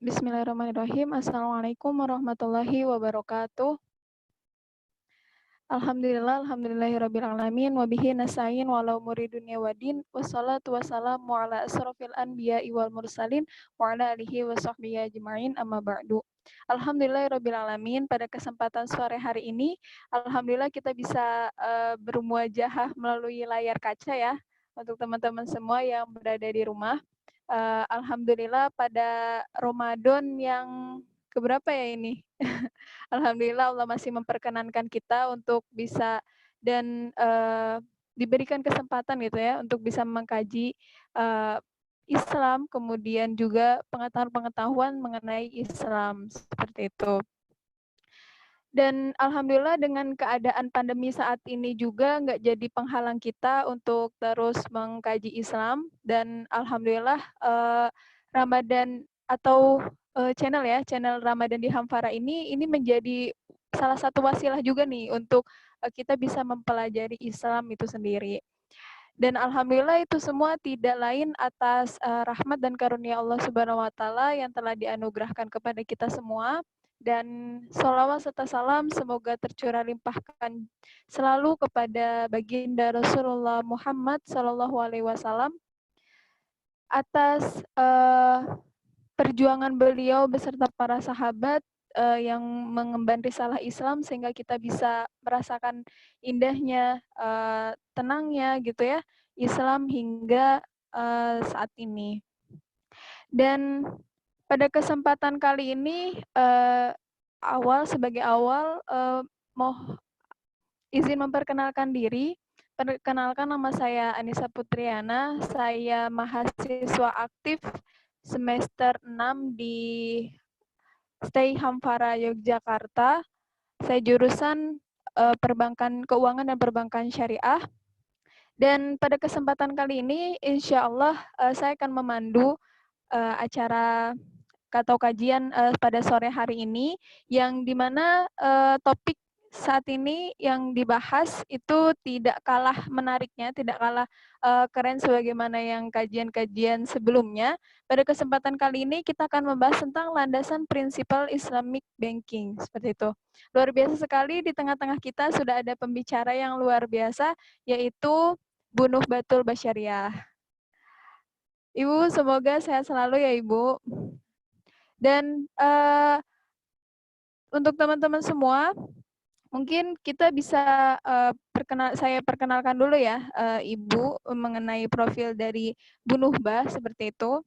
Bismillahirrahmanirrahim. Assalamualaikum warahmatullahi wabarakatuh. Alhamdulillahirrabbilalamin. Wabihi nasta'in walau umuri dunya waddin. Wassalatu wassalamu ala asrofil anbiya'i wal mursalin. Wa ala alihi wa sahbihi ajma'in amma ba'du. Alhamdulillahirrabbilalamin. Pada kesempatan sore hari ini, alhamdulillah kita bisa bermuajahah melalui layar kaca ya. Untuk teman-teman semua yang berada di rumah. Alhamdulillah pada Ramadan yang keberapa ya ini? Alhamdulillah Allah masih memperkenankan kita untuk bisa dan diberikan kesempatan gitu ya untuk bisa mengkaji Islam, kemudian juga pengetahuan-pengetahuan mengenai Islam seperti itu. Dan alhamdulillah dengan keadaan pandemi saat ini juga nggak jadi penghalang kita untuk terus mengkaji Islam dan alhamdulillah Ramadan atau channel Ramadan di Hamfara ini menjadi salah satu wasilah juga nih untuk kita bisa mempelajari Islam itu sendiri. Dan alhamdulillah itu semua tidak lain atas rahmat dan karunia Allah Subhanahu wa taala yang telah dianugerahkan kepada kita semua. Dan sholawat serta salam semoga tercurah limpahkan selalu kepada baginda Rasulullah Muhammad SAW atas perjuangan beliau beserta para sahabat yang mengemban risalah Islam sehingga kita bisa merasakan indahnya, tenangnya gitu ya, Islam hingga saat ini. Dan pada kesempatan kali ini sebagai awal mau izin memperkenalkan diri. Perkenalkan, nama saya Anissa Putriana, saya mahasiswa aktif semester 6 di Stay Hamfara Yogyakarta. Saya jurusan perbankan keuangan dan perbankan syariah. Dan pada kesempatan kali ini, insya Allah saya akan memandu acara atau kajian pada sore hari ini, yang dimana topik saat ini yang dibahas itu tidak kalah menariknya, tidak kalah keren sebagaimana yang kajian-kajian sebelumnya. Pada kesempatan kali ini kita akan membahas tentang landasan prinsipal Islamic Banking, seperti itu. Luar biasa sekali, di tengah-tengah kita sudah ada pembicara yang luar biasa, yaitu Bu Nuhbatul Basyariah. Ibu, semoga sehat selalu ya Ibu. Dan untuk teman-teman semua, mungkin kita bisa saya perkenalkan dulu ya Ibu mengenai profil dari Bu Nuhbah seperti itu.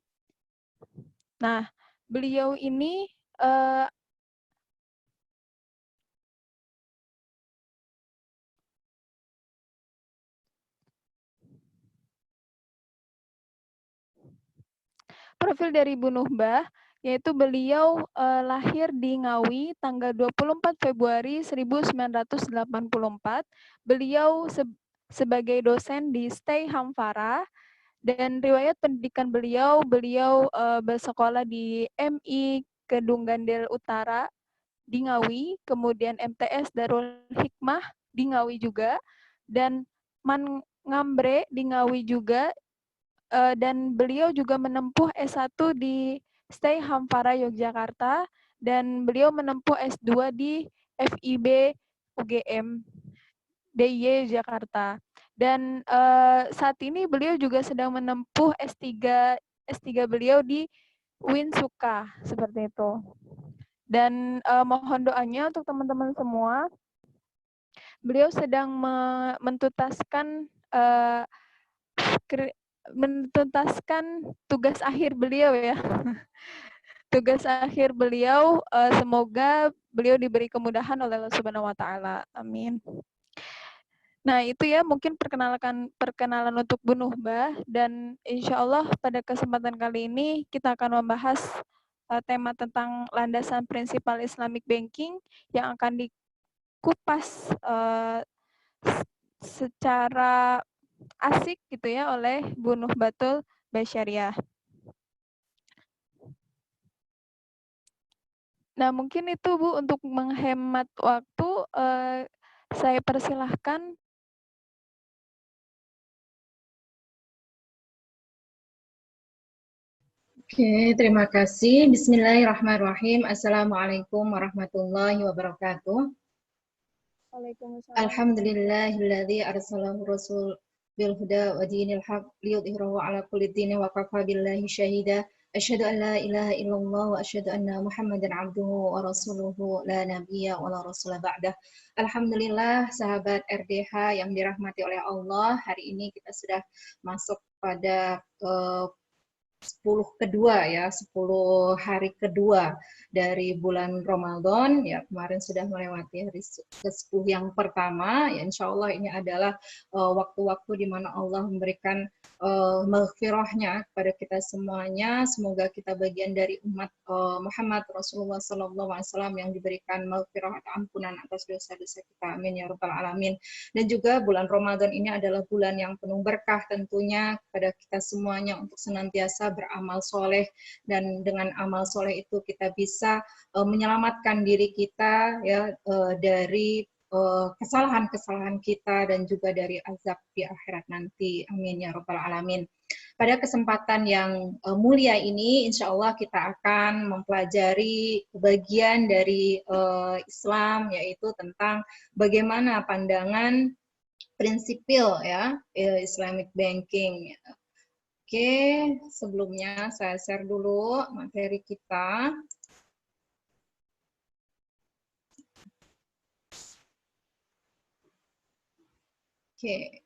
Nah, beliau ini profil dari Bu Nuhbah, yaitu beliau lahir di Ngawi tanggal 24 Februari 1984. Beliau sebagai dosen di Stay Hamfara, dan riwayat pendidikan beliau bersekolah di MI Kedung Gandel Utara di Ngawi, kemudian MTS Darul Hikmah di Ngawi juga, dan Man Ngambre di Ngawi juga, dan beliau juga menempuh S1 di Stay Hamfara Yogyakarta, dan beliau menempuh S2 di FIB UGM DIY Jakarta. Dan saat ini beliau juga sedang menempuh S3 beliau di Winsuka, seperti itu. Dan mohon doanya untuk teman-teman semua. Beliau sedang menuntaskan tugas akhir beliau ya. Tugas akhir beliau, semoga beliau diberi kemudahan oleh Allah Subhanahu wa taala. Amin. Nah, itu ya mungkin perkenalan untuk Bu Nuhbah, dan insya Allah pada kesempatan kali ini kita akan membahas tema tentang landasan prinsipal Islamic Banking yang akan dikupas secara asik gitu ya oleh Bu Nuhbatul Basyariah. Nah, mungkin itu Bu, untuk menghemat waktu saya persilahkan. Oke, terima kasih. Bismillahirrahmanirrahim. Assalamualaikum warahmatullahi wabarakatuh. Waalaikumsalam warahmatullahi Alhamdulillahilladzi arsalahu rasul bil huda wa dinil haq liyudhhirahu ala kulli dinin wa kafa billahi syahida. Asyhadu an la ilaha illallah wa asyhadu anna Muhammadan abduhu wa rasuluhu la nabiyya wa la rasula ba'dah. Alhamdulillah sahabat RDH yang dirahmati oleh Allah, hari ini kita sudah masuk pada 10 kedua ya, 10 hari kedua dari bulan Ramadan ya, kemarin sudah melewati hari ke-10 yang pertama ya, insya Allah ini adalah waktu-waktu di mana Allah memberikan maghfirahnya kepada kita semuanya. Semoga kita bagian dari umat Muhammad Rasulullah SAW yang diberikan maghfirah atau ampunan atas dosa-dosa kita, amin ya rabbal alamin. Dan juga bulan Ramadan ini adalah bulan yang penuh berkah tentunya kepada kita semuanya untuk senantiasa beramal soleh, dan dengan amal soleh itu kita bisa menyelamatkan diri kita ya dari kesalahan-kesalahan kita dan juga dari azab di akhirat nanti, amin ya rabbal alamin. Pada kesempatan yang mulia ini, insya Allah kita akan mempelajari bagian dari Islam, yaitu tentang bagaimana pandangan prinsipil ya Islamic banking. Oke, sebelumnya saya share dulu materi kita. Oke.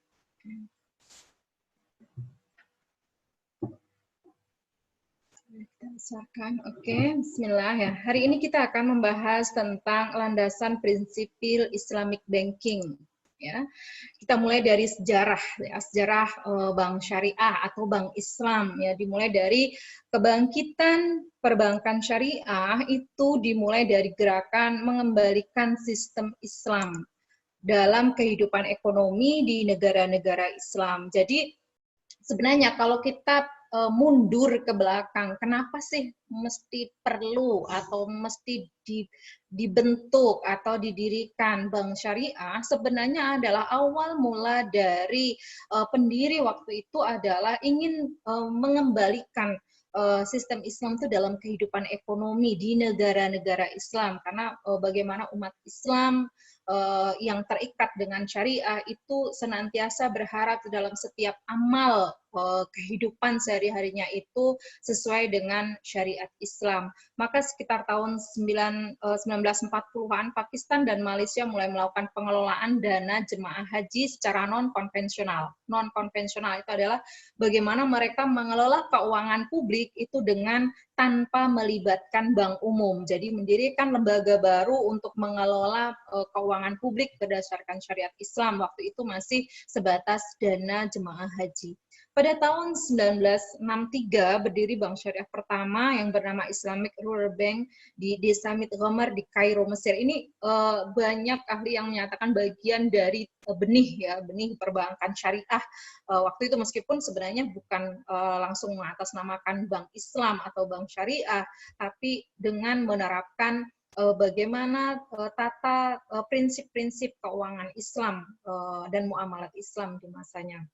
Kita besarkan. Oke, bismillah ya. Hari ini kita akan membahas tentang landasan prinsipil Islamic banking. Ya, kita mulai dari sejarah, ya, sejarah bank syariah atau bank Islam. Ya, dimulai dari kebangkitan perbankan syariah itu dimulai dari gerakan mengembalikan sistem Islam dalam kehidupan ekonomi di negara-negara Islam. Jadi sebenarnya kalau kita mundur ke belakang, kenapa sih mesti perlu atau mesti dibentuk atau didirikan bank syariah? Sebenarnya adalah awal mula dari pendiri waktu itu adalah ingin mengembalikan sistem Islam itu dalam kehidupan ekonomi di negara-negara Islam, karena bagaimana umat Islam yang terikat dengan syariah itu senantiasa berharap dalam setiap amal kehidupan sehari-harinya itu sesuai dengan syariat Islam. Maka sekitar tahun 1940-an, Pakistan dan Malaysia mulai melakukan pengelolaan dana jemaah haji secara non-konvensional. Non-konvensional itu adalah bagaimana mereka mengelola keuangan publik itu dengan tanpa melibatkan bank umum. Jadi mendirikan lembaga baru untuk mengelola keuangan publik berdasarkan syariat Islam. Waktu itu masih sebatas dana jemaah haji. Pada tahun 1963 berdiri bank syariah pertama yang bernama Islamic Rural Bank di Desa Mitghamar di Kairo, Mesir. Ini banyak ahli yang menyatakan bagian dari benih ya, benih perbankan syariah. Waktu itu meskipun sebenarnya bukan langsung mengatasnamakan bank Islam atau bank syariah, tapi dengan menerapkan bagaimana tata prinsip-prinsip keuangan Islam dan muamalat Islam di masanya.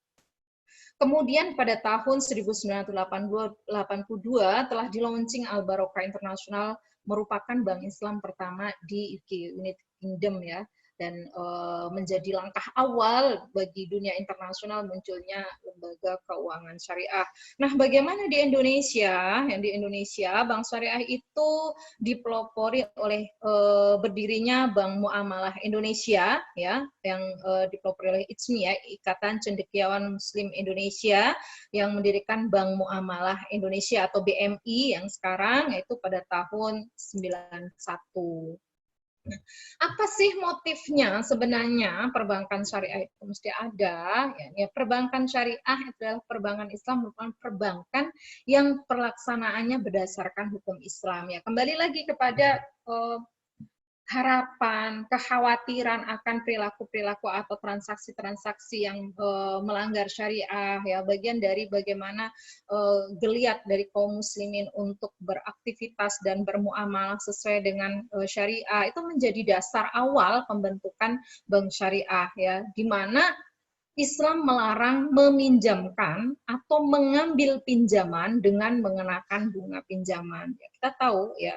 Kemudian pada tahun 1982 telah di-launching Al Barokah International, merupakan bank Islam pertama di UK, United Kingdom ya, dan menjadi langkah awal bagi dunia internasional munculnya lembaga keuangan syariah. Nah, bagaimana di Indonesia? Yang di Indonesia, bank syariah itu dipelopori oleh berdirinya Bank Muamalah Indonesia ya, yang dipelopori oleh ICMI ya, Ikatan Cendekiawan Muslim Indonesia, yang mendirikan Bank Muamalah Indonesia atau BMI yang sekarang, yaitu pada tahun 91. Apa sih motifnya sebenarnya perbankan syariah itu mesti ada? Ya, perbankan syariah adalah perbankan Islam, merupakan perbankan yang pelaksanaannya berdasarkan hukum Islam. Ya, kembali lagi kepada harapan, kekhawatiran akan perilaku-perilaku atau transaksi-transaksi yang melanggar syariah, ya, bagian dari bagaimana geliat dari kaum muslimin untuk beraktivitas dan bermuamalah sesuai dengan syariah, itu menjadi dasar awal pembentukan bank syariah ya, di mana Islam melarang meminjamkan atau mengambil pinjaman dengan mengenakan bunga pinjaman. Ya, kita tahu ya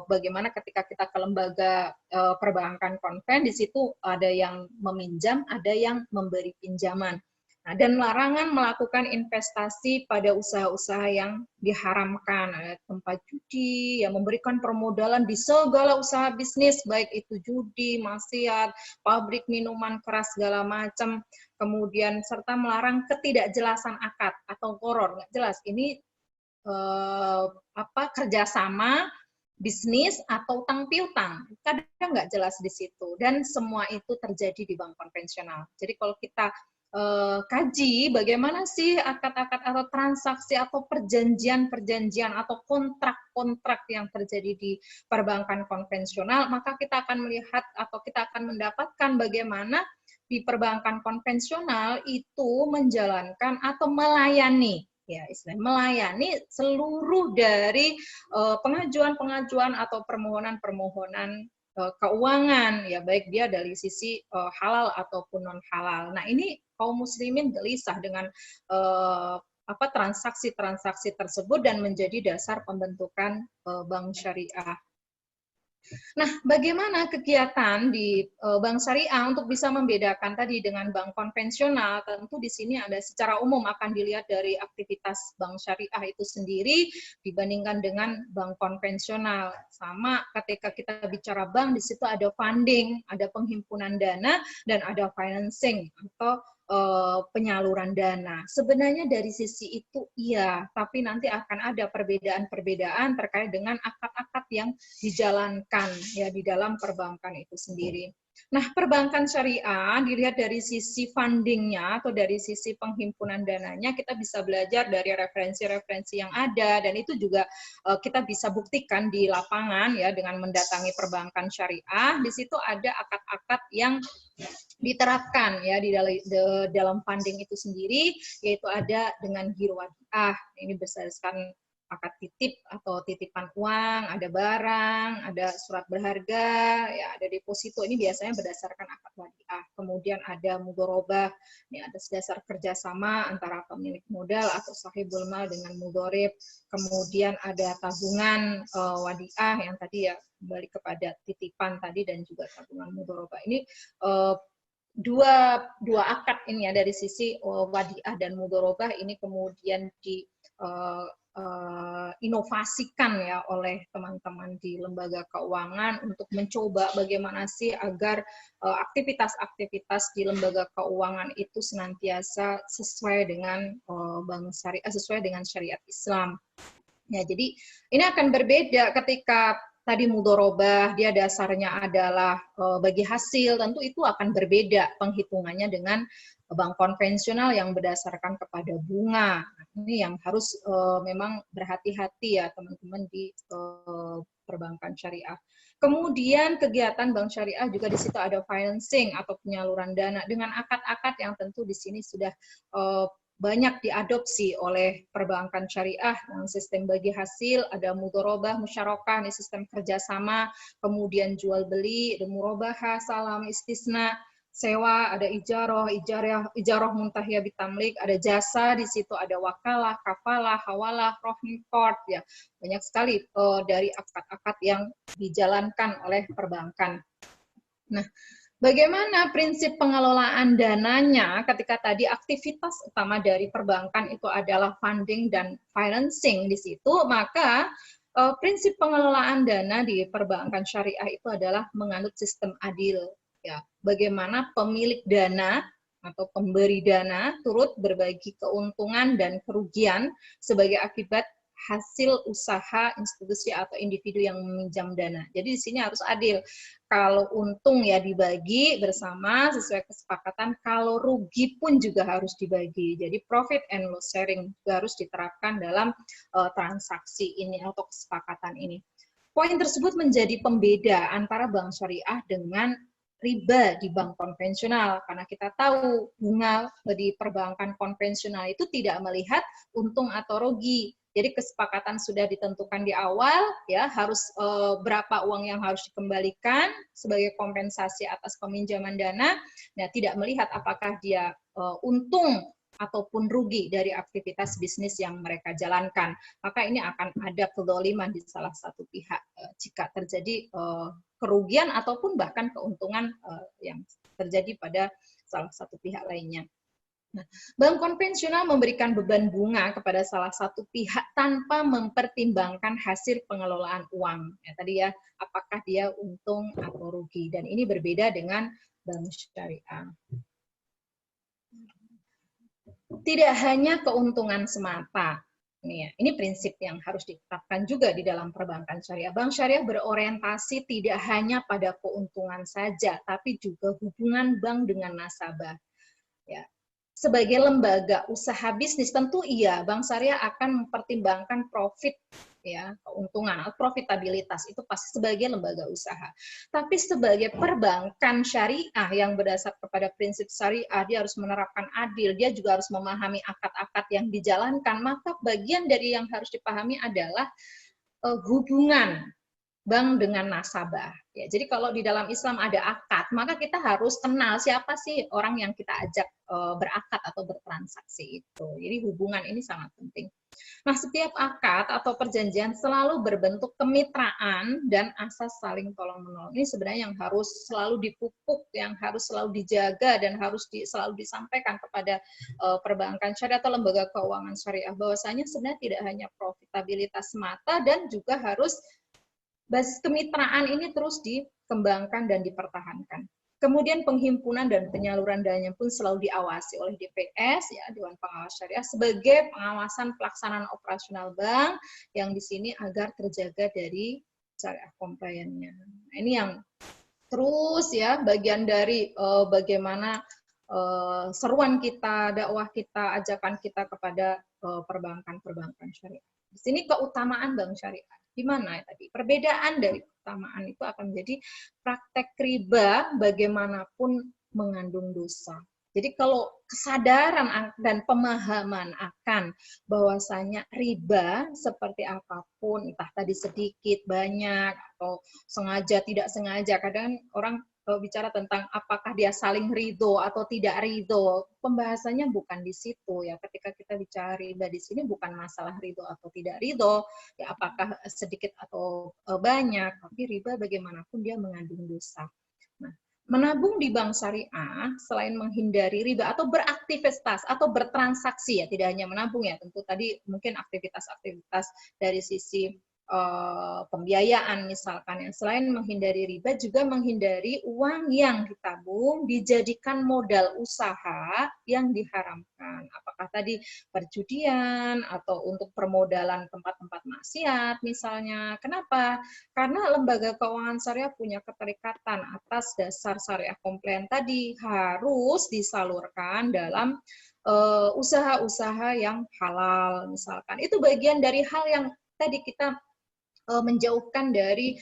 bagaimana ketika kita ke lembaga perbankan konven, di situ ada yang meminjam, ada yang memberi pinjaman. Nah, dan larangan melakukan investasi pada usaha-usaha yang diharamkan, ada tempat judi, yang memberikan permodalan di segala usaha bisnis, baik itu judi, maksiat, pabrik minuman keras segala macam, kemudian serta melarang ketidakjelasan akad atau koror, nggak jelas ini kerjasama bisnis atau utang piutang, kadang nggak jelas di situ, dan semua itu terjadi di bank konvensional. Jadi kalau kita kaji bagaimana sih akad-akad atau transaksi atau perjanjian-perjanjian atau kontrak-kontrak yang terjadi di perbankan konvensional, maka kita akan melihat atau kita akan mendapatkan bagaimana di perbankan konvensional itu menjalankan atau melayani, ya istilah melayani seluruh dari pengajuan-pengajuan atau permohonan-permohonan keuangan, ya baik dia dari sisi halal ataupun non halal. Nah ini kaum muslimin gelisah dengan transaksi-transaksi tersebut dan menjadi dasar pembentukan bank syariah. Nah, bagaimana kegiatan di bank syariah untuk bisa membedakan tadi dengan bank konvensional? Tentu di sini ada secara umum akan dilihat dari aktivitas bank syariah itu sendiri dibandingkan dengan bank konvensional. Sama ketika kita bicara bank, di situ ada funding, ada penghimpunan dana, dan ada financing atau penyaluran dana. Sebenarnya dari sisi itu iya, tapi nanti akan ada perbedaan-perbedaan terkait dengan akad-akad yang dijalankan ya di dalam perbankan itu sendiri. Nah, perbankan syariah dilihat dari sisi fundingnya atau dari sisi penghimpunan dananya, kita bisa belajar dari referensi-referensi yang ada, dan itu juga kita bisa buktikan di lapangan ya dengan mendatangi perbankan syariah. Di situ ada akad-akad yang diterapkan ya di dalam funding itu sendiri, yaitu ada dengan giro wadiah. Ini berdasarkan akad titip atau titipan uang, ada barang, ada surat berharga, ya ada deposito. Ini biasanya berdasarkan akad wadiah. Kemudian ada mudorobah, ini ada dasar kerjasama antara pemilik modal atau sahibul mal dengan mudorib. Kemudian ada tabungan wadiah yang tadi ya kembali kepada titipan tadi dan juga tabungan mudorobah. Ini dua akad ini ya dari sisi wadiah dan mudorobah ini kemudian inovasikan ya oleh teman-teman di lembaga keuangan untuk mencoba bagaimana sih agar aktivitas-aktivitas di lembaga keuangan itu senantiasa sesuai dengan bank syariah, sesuai dengan syariat Islam. Ya, jadi ini akan berbeda ketika tadi mudorobah, dia dasarnya adalah bagi hasil, tentu itu akan berbeda penghitungannya dengan bank konvensional yang berdasarkan kepada bunga. Ini yang harus memang berhati-hati ya teman-teman di perbankan syariah. Kemudian kegiatan bank syariah juga di situ ada financing atau penyaluran dana dengan akad-akad yang tentu di sini sudah banyak diadopsi oleh perbankan syariah dengan sistem bagi hasil, ada mudorobah, musyarakah, ini sistem kerjasama, kemudian jual beli, ada murabahah, salam, istisna, sewa, ada ijarah muntahiyah bitamlik, ada jasa, di situ ada wakalah, kafalah, hawalah, rohni court, ya banyak sekali dari akad-akad yang dijalankan oleh perbankan. Nah, bagaimana prinsip pengelolaan dananya ketika tadi aktivitas utama dari perbankan itu adalah funding dan financing di situ, maka prinsip pengelolaan dana di perbankan syariah itu adalah menganut sistem adil. Ya, bagaimana pemilik dana atau pemberi dana turut berbagi keuntungan dan kerugian sebagai akibat hasil usaha institusi atau individu yang meminjam dana. Jadi di sini harus adil. Kalau untung ya dibagi bersama sesuai kesepakatan, kalau rugi pun juga harus dibagi. Jadi profit and loss sharing juga harus diterapkan dalam transaksi ini atau kesepakatan ini. Poin tersebut menjadi pembeda antara bank syariah dengan riba di bank konvensional, karena kita tahu bunga di perbankan konvensional itu tidak melihat untung atau rugi, Jadi kesepakatan sudah ditentukan di awal, ya harus berapa uang yang harus dikembalikan sebagai kompensasi atas peminjaman dana. Nah, tidak melihat apakah dia untung ataupun rugi dari aktivitas bisnis yang mereka jalankan. Maka ini akan ada kezaliman di salah satu pihak jika terjadi kerugian ataupun bahkan keuntungan yang terjadi pada salah satu pihak lainnya. Nah, bank konvensional memberikan beban bunga kepada salah satu pihak tanpa mempertimbangkan hasil pengelolaan uang. Ya, tadi ya, apakah dia untung atau rugi. Dan ini berbeda dengan bank syariah. Tidak hanya keuntungan semata. Ini prinsip yang harus ditetapkan juga di dalam perbankan syariah. Bank syariah berorientasi tidak hanya pada keuntungan saja, tapi juga hubungan bank dengan nasabah. Ya, sebagai lembaga usaha bisnis tentu iya bank syariah akan mempertimbangkan profit, ya, keuntungan atau profitabilitas itu pasti sebagai lembaga usaha. Tapi sebagai perbankan syariah yang berdasar kepada prinsip syariah, dia harus menerapkan adil, dia juga harus memahami akad-akad yang dijalankan. Maka bagian dari yang harus dipahami adalah hubungan bank dengan nasabah. Ya, jadi kalau di dalam Islam ada akad, maka kita harus kenal siapa sih orang yang kita ajak berakad atau bertransaksi itu. Jadi hubungan ini sangat penting. Nah, setiap akad atau perjanjian selalu berbentuk kemitraan dan asas saling tolong-menolong. Ini sebenarnya yang harus selalu dipupuk, yang harus selalu dijaga dan harus selalu disampaikan kepada perbankan syariah atau lembaga keuangan syariah bahwasanya sebenarnya tidak hanya profitabilitas semata dan juga harus basis kemitraan ini terus dikembangkan dan dipertahankan. Kemudian penghimpunan dan penyaluran dananya pun selalu diawasi oleh DPS, ya, Dewan Pengawas Syariah, sebagai pengawasan pelaksanaan operasional bank yang di sini agar terjaga dari syariah compliance-nya. Nah, ini yang terus ya bagian dari bagaimana seruan kita, dakwah kita, ajakan kita kepada perbankan-perbankan syariah. Di sini keutamaan bank syariah. Di mana ya tadi? Perbedaan dari keutamaan itu akan menjadi praktek riba bagaimanapun mengandung dosa. Jadi kalau kesadaran dan pemahaman akan bahwasanya riba seperti apapun, entah tadi sedikit, banyak, atau sengaja, tidak sengaja, kadang orang bicara tentang apakah dia saling ridho atau tidak ridho, pembahasannya bukan di situ ya. Ketika kita bicara riba di sini bukan masalah ridho atau tidak ridho, ya apakah sedikit atau banyak, tapi riba bagaimanapun dia mengandung dosa. Nah, menabung di bank syariah selain menghindari riba atau beraktivitas atau bertransaksi, ya tidak hanya menabung ya, tentu tadi mungkin aktivitas-aktivitas dari sisi pembiayaan misalkan, yang selain menghindari riba juga menghindari uang yang ditabung dijadikan modal usaha yang diharamkan, apakah tadi perjudian atau untuk permodalan tempat-tempat maksiat misalnya. Kenapa? Karena lembaga keuangan syariah punya keterikatan atas dasar syariah komplain tadi harus disalurkan dalam usaha-usaha yang halal misalkan. Itu bagian dari hal yang tadi kita menjauhkan dari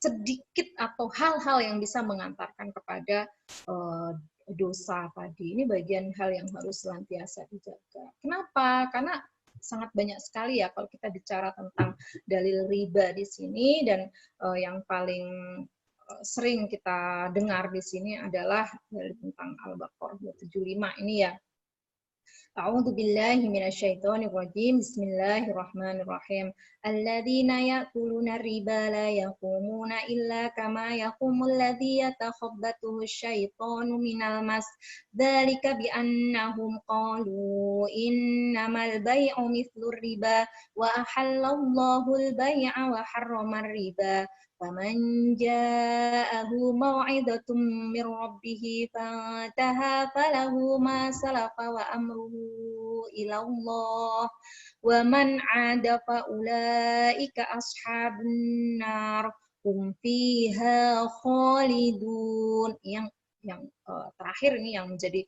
sedikit atau hal-hal yang bisa mengantarkan kepada dosa tadi. Ini bagian hal yang harus senantiasa dijaga. Kenapa? Karena sangat banyak sekali ya kalau kita bicara tentang dalil riba di sini, dan yang paling sering kita dengar di sini adalah dalil tentang Al-Baqarah 275 ini ya. A'udzu billahi minasyaitonir rajim. Bismillahirrahmanirrahim. Alladzina ya'kuluna riba la yaqumuna illa kama yaqumul ladzi yatakhabbathu asyaitanu minal mas. Dzalika bi annahum qalu innamal bai'u mithlur riba wa ahallallahu al-bai'a wa harrama riba. فَمَنْ جَاءَهُ مَوْعِظَةٌ مِّن رَّبِّهِ فَانتَهَىٰ فَلَهُ مَا سَلَفَ وَأَمْرُهُ إِلَى اللَّهِ وَمَنْ عَادَ فَأُولَٰئِكَ أَصْحَابُ النَّارِ هُمْ فِيهَا خَالِدُونَ. Yang terakhir ini yang menjadi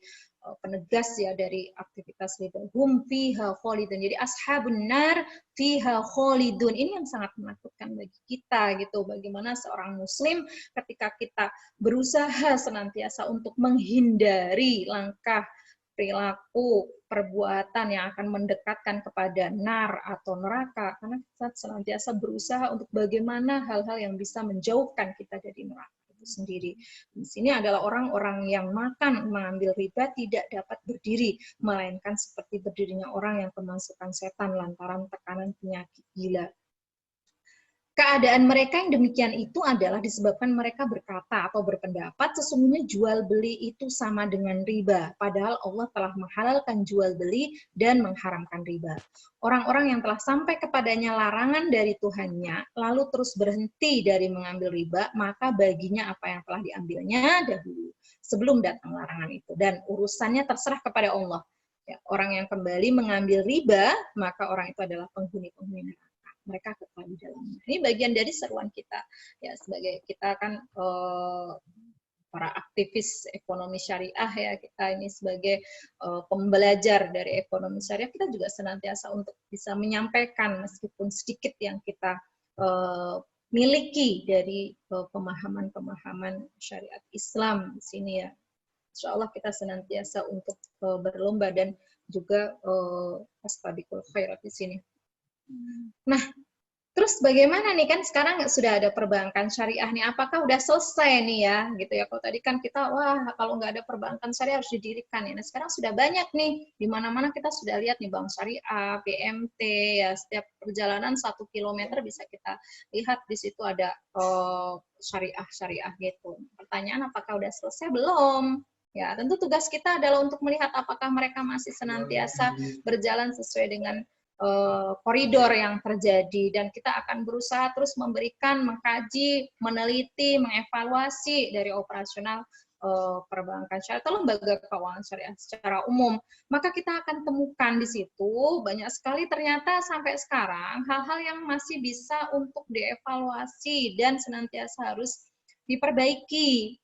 penegas ya dari aktivitas riba. Hum fiha khalidun. Jadi ashabun nar fiha khalidun. Ini yang sangat menakutkan bagi kita gitu. Bagaimana seorang muslim ketika kita berusaha senantiasa untuk menghindari langkah perilaku, perbuatan yang akan mendekatkan kepada nar atau neraka, karena kita senantiasa berusaha untuk bagaimana hal-hal yang bisa menjauhkan kita dari neraka itu sendiri. Di sini adalah orang-orang yang mengambil riba tidak dapat berdiri, melainkan seperti berdirinya orang yang kemasukan setan lantaran tekanan penyakit gila. Keadaan mereka yang demikian itu adalah disebabkan mereka berkata atau berpendapat sesungguhnya jual beli itu sama dengan riba, padahal Allah telah menghalalkan jual beli dan mengharamkan riba. Orang-orang yang telah sampai kepadanya larangan dari Tuhannya, lalu terus berhenti dari mengambil riba, maka baginya apa yang telah diambilnya dahulu, sebelum datang larangan itu. Dan urusannya terserah kepada Allah. Ya, orang yang kembali mengambil riba, maka orang itu adalah penghuni-penghuni neraka. Mereka kekal di dalamnya. Ini bagian dari seruan kita, ya, sebagai kita kan para aktivis ekonomi syariah, ya, kita ini sebagai pembelajar dari ekonomi syariah, kita juga senantiasa untuk bisa menyampaikan meskipun sedikit yang kita miliki dari pemahaman-pemahaman syariat Islam di sini, ya. Insya Allah kita senantiasa untuk berlomba dan juga fastabiqul khairat di sini. Nah, terus bagaimana nih, kan sekarang sudah ada perbankan syariah nih, apakah udah selesai nih ya, gitu ya. Kalau tadi kan kita, wah kalau nggak ada perbankan syariah harus didirikan ya. Nah sekarang sudah banyak nih, di mana-mana kita sudah lihat nih bank syariah, BMT, ya setiap perjalanan 1 kilometer bisa kita lihat di situ ada syariah-syariah gitu. Pertanyaan apakah udah selesai? Belum. Ya, tentu tugas kita adalah untuk melihat apakah mereka masih senantiasa berjalan sesuai dengan koridor yang terjadi, dan kita akan berusaha terus memberikan, mengkaji, meneliti, mengevaluasi dari operasional perbankan syariah atau lembaga keuangan syariah secara umum. Maka kita akan temukan di situ banyak sekali ternyata sampai sekarang hal-hal yang masih bisa untuk dievaluasi dan senantiasa harus diperbaiki.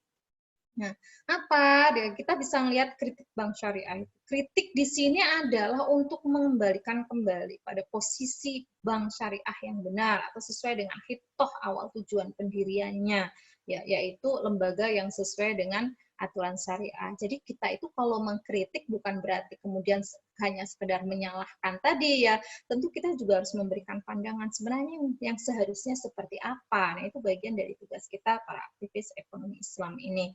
Nah, apa? Kita bisa melihat kritik bank syariah. Kritik di sini adalah untuk mengembalikan kembali pada posisi bank syariah yang benar atau sesuai dengan hitoh awal tujuan pendiriannya, ya, yaitu lembaga yang sesuai dengan aturan syariah. Jadi kita itu kalau mengkritik bukan berarti kemudian hanya sekedar menyalahkan tadi, ya. Tentu kita juga harus memberikan pandangan sebenarnya yang seharusnya seperti apa. Nah, itu bagian dari tugas kita para aktivis ekonomi Islam ini.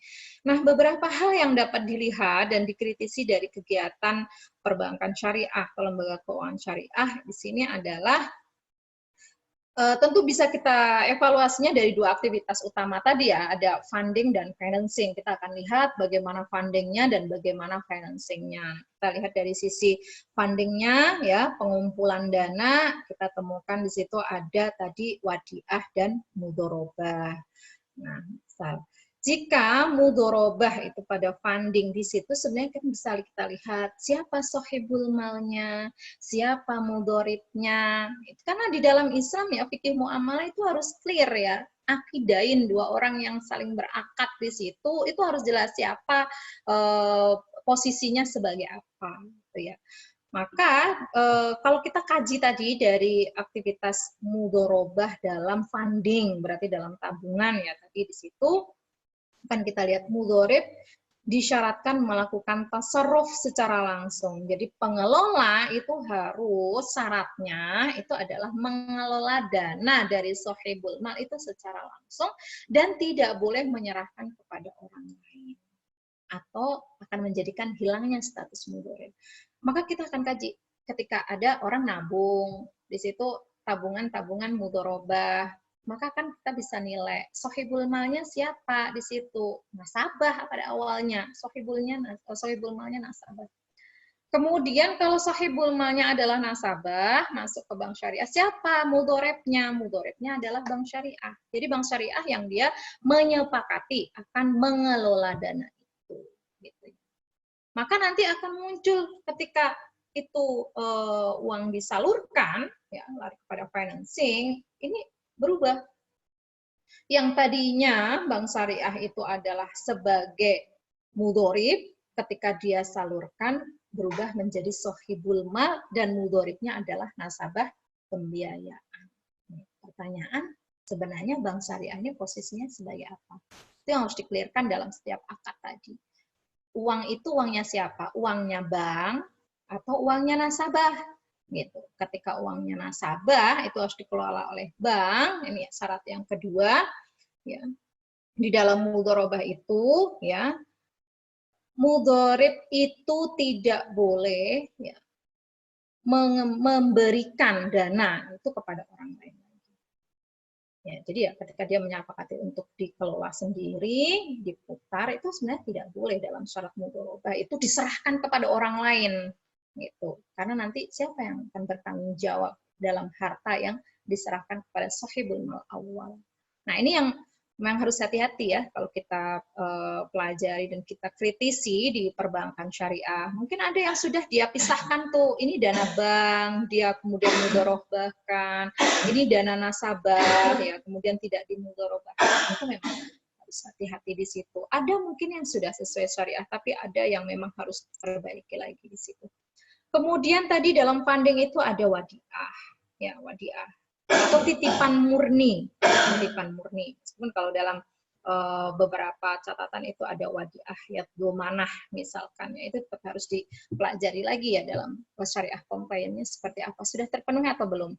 Nah, beberapa hal yang dapat dilihat dan dikritisi dari kegiatan perbankan syariah atau lembaga keuangan syariah di sini adalah tentu bisa kita evaluasinya dari dua aktivitas utama tadi, ya, ada funding dan financing. Kita akan lihat bagaimana fundingnya dan bagaimana financingnya. Kita lihat dari sisi fundingnya, ya, pengumpulan dana, kita temukan di situ ada tadi wadiah dan mudorobah. Nah, misal jika mudorobah itu pada funding di situ sebenarnya kan bisa kita lihat siapa sohibul malnya, siapa mudoribnya. Karena di dalam Islam, ya, fikih muamalah itu harus clear, ya. Akidain dua orang yang saling berakad di situ itu harus jelas siapa posisinya sebagai apa, gitu ya. Maka kalau kita kaji tadi dari aktivitas mudorobah dalam funding, berarti dalam tabungan, ya, tadi di situ kan kita lihat mudorib disyaratkan melakukan tasarruf secara langsung. Jadi pengelola itu harus syaratnya itu adalah mengelola dana dari sohibul mal itu secara langsung dan tidak boleh menyerahkan kepada orang lain atau akan menjadikan hilangnya status mudorib. Maka kita akan kaji ketika ada orang nabung di situ tabungan-tabungan mudorobah, maka kan kita bisa nilai sohibul malnya siapa di situ, nasabah pada awalnya, sohibul malnya nasabah. Kemudian kalau sohibul malnya adalah nasabah, masuk ke bank syariah, siapa mudoribnya? Mudoribnya adalah bank syariah. Jadi bank syariah yang dia menyepakati akan mengelola dana itu. Gitu. Maka nanti akan muncul ketika itu uang disalurkan, ya, lari kepada financing, ini berubah. Yang tadinya bank syariah itu adalah sebagai mudorib, ketika dia salurkan berubah menjadi sohibul mal dan mudoribnya adalah nasabah pembiayaan. Pertanyaan, sebenarnya bank syariah ini posisinya sebagai apa? Itu yang harus dikelirkan dalam setiap akad tadi. uang itu uangnya siapa? Uangnya bank atau uangnya nasabah? Gitu. Ketika uangnya nasabah itu harus dikelola oleh bank. Ini syarat yang kedua. Ya. Di dalam mudharabah itu, ya, mudharib itu tidak boleh ya, memberikan dana itu kepada orang lain. Ya, jadi ya ketika dia menyepakati untuk dikelola sendiri, diputar, itu sebenarnya tidak boleh dalam syarat mudharabah. Itu diserahkan kepada orang lain, gitu. Karena nanti siapa yang akan bertanggung jawab dalam harta yang diserahkan kepada sahibul mal awal. Nah, ini yang memang harus hati-hati ya kalau kita pelajari dan kita kritisi di perbankan syariah. Mungkin ada yang sudah dia pisahkan tuh, ini dana bank, dia kemudian mudharabahkan, ini dana nasabah, ya kemudian tidak dimudharabahkan. Itu memang harus hati-hati di situ. Ada mungkin yang sudah sesuai syariah, tapi ada yang memang harus diperbaiki lagi di situ. Kemudian tadi dalam funding itu ada wadiah, ya wadiah atau titipan murni, Meskipun kalau dalam beberapa catatan itu ada wadiah yat domanah misalkan, ya, itu tetap harus dipelajari lagi ya dalam syariah compliance-nya seperti apa, sudah terpenuhi atau belum.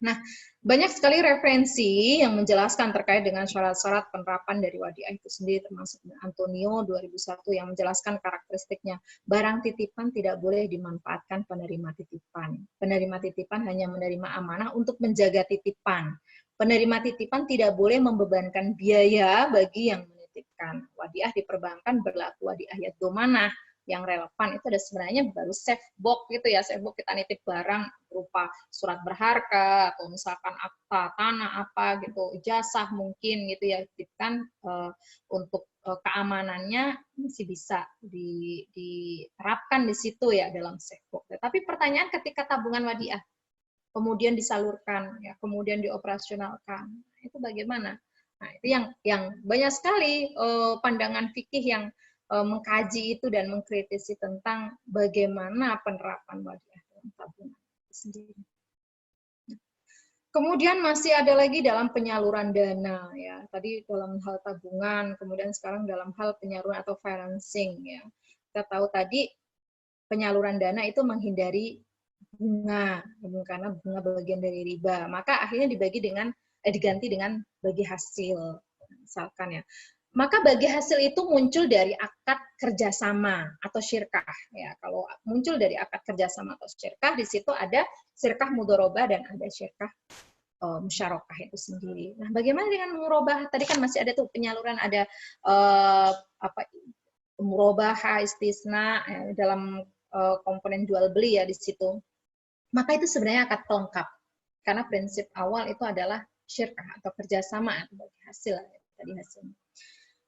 Nah, banyak sekali referensi yang menjelaskan terkait dengan syarat-syarat penerapan dari wadiah itu sendiri, termasuk Antonio 2001 yang menjelaskan karakteristiknya. Barang titipan tidak boleh dimanfaatkan penerima titipan. Penerima titipan hanya menerima amanah untuk menjaga titipan. Penerima titipan tidak boleh membebankan biaya bagi yang menitipkan. Wadiah di perbankan berlaku wadiah yat domanah. Yang relevan itu ada sebenarnya baru safe box gitu ya, safe box kita nitip barang berupa surat berharga atau misalkan akta tanah apa gitu, ijazah mungkin gitu ya, titipkan untuk keamanannya masih bisa diterapkan di situ ya dalam safe box. Tapi pertanyaan ketika tabungan wadiah kemudian disalurkan ya, kemudian dioperasionalkan, itu bagaimana? Nah, itu yang banyak sekali pandangan fikih yang mengkaji itu dan mengkritisi tentang bagaimana penerapan wadiah dalam tabungan itu sendiri. Kemudian masih ada lagi dalam penyaluran dana ya. Tadi dalam hal tabungan, kemudian sekarang dalam hal penyaluran atau financing ya. Kita tahu tadi penyaluran dana itu menghindari bunga, karena bunga bagian dari riba. Maka akhirnya diganti dengan bagi hasil misalkan ya. Maka bagi hasil itu muncul dari akad kerjasama atau syirkah. Ya, kalau muncul dari akad kerjasama atau syirkah, di situ ada syirkah mudharabah dan ada syirkah musyarakah itu sendiri. Nah, bagaimana dengan murabah? Tadi kan masih ada tuh penyaluran, ada murabah, istisna ya, dalam komponen jual beli ya di situ. Maka itu sebenarnya akad pelengkap. Karena prinsip awal itu adalah syirkah atau kerjasama atau bagi hasil tadi hasilnya.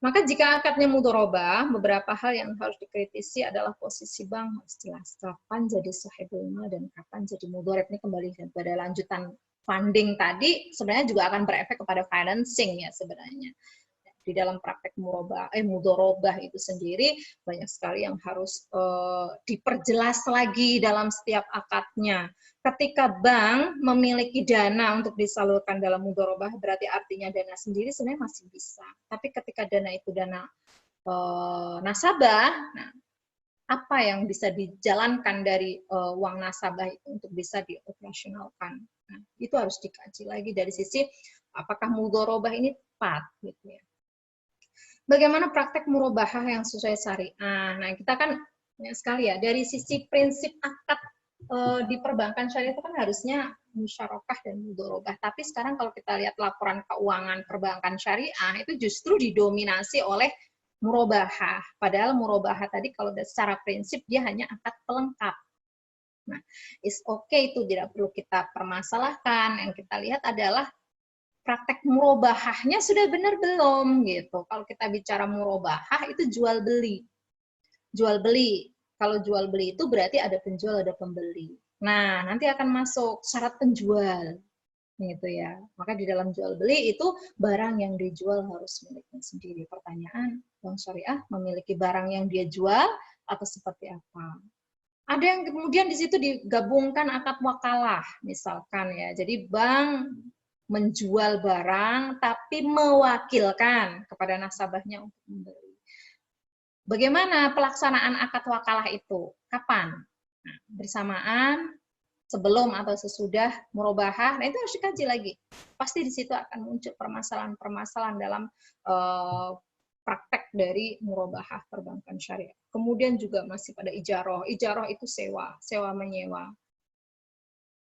Maka jika akadnya mudharabah, beberapa hal yang harus dikritisi adalah posisi bank harus jelas. Kapan jadi sahibul mal dan kapan jadi mudharib. Ini kembali kepada lanjutan funding tadi, sebenarnya juga akan berefek kepada financing ya sebenarnya. Di dalam praktek mudharabah itu sendiri banyak sekali yang harus diperjelas lagi dalam setiap akadnya. Ketika bank memiliki dana untuk disalurkan dalam mudharabah, berarti artinya dana sendiri sebenarnya masih bisa. Tapi ketika dana itu dana nasabah, nah, apa yang bisa dijalankan dari uang nasabah itu untuk bisa dioperasionalkan? Nah, itu harus dikaji lagi dari sisi apakah mudharabah ini tepat, gitu ya. Bagaimana praktek murabahah yang sesuai syariah? Nah, kita kan banyak sekali ya dari sisi prinsip akad di perbankan syariah itu kan harusnya musyarakah dan mudharabah. Tapi sekarang kalau kita lihat laporan keuangan perbankan syariah itu justru didominasi oleh murabahah. Padahal murabahah tadi kalau secara prinsip dia hanya akad pelengkap. Nah, is okay itu tidak perlu kita permasalahkan. Yang kita lihat adalah praktek murabahahnya sudah benar belum gitu. Kalau kita bicara murabahah itu jual beli. Jual beli. Kalau jual beli itu berarti ada penjual, ada pembeli. Nah, nanti akan masuk syarat penjual. Gitu ya. Maka di dalam jual beli itu barang yang dijual harus miliknya sendiri. Pertanyaan, bank syariah memiliki barang yang dia jual atau seperti apa? Ada yang kemudian di situ digabungkan akad wakalah misalkan ya. Jadi bank menjual barang tapi mewakilkan kepada nasabahnya untuk membeli. Bagaimana pelaksanaan akad wakalah itu? Kapan? Nah, bersamaan, sebelum atau sesudah murabahah, nah itu harus dikaji lagi. Pasti di situ akan muncul permasalahan-permasalahan dalam praktek dari murabahah perbankan syariah. Kemudian juga masih pada ijaroh. Ijaroh itu sewa menyewa.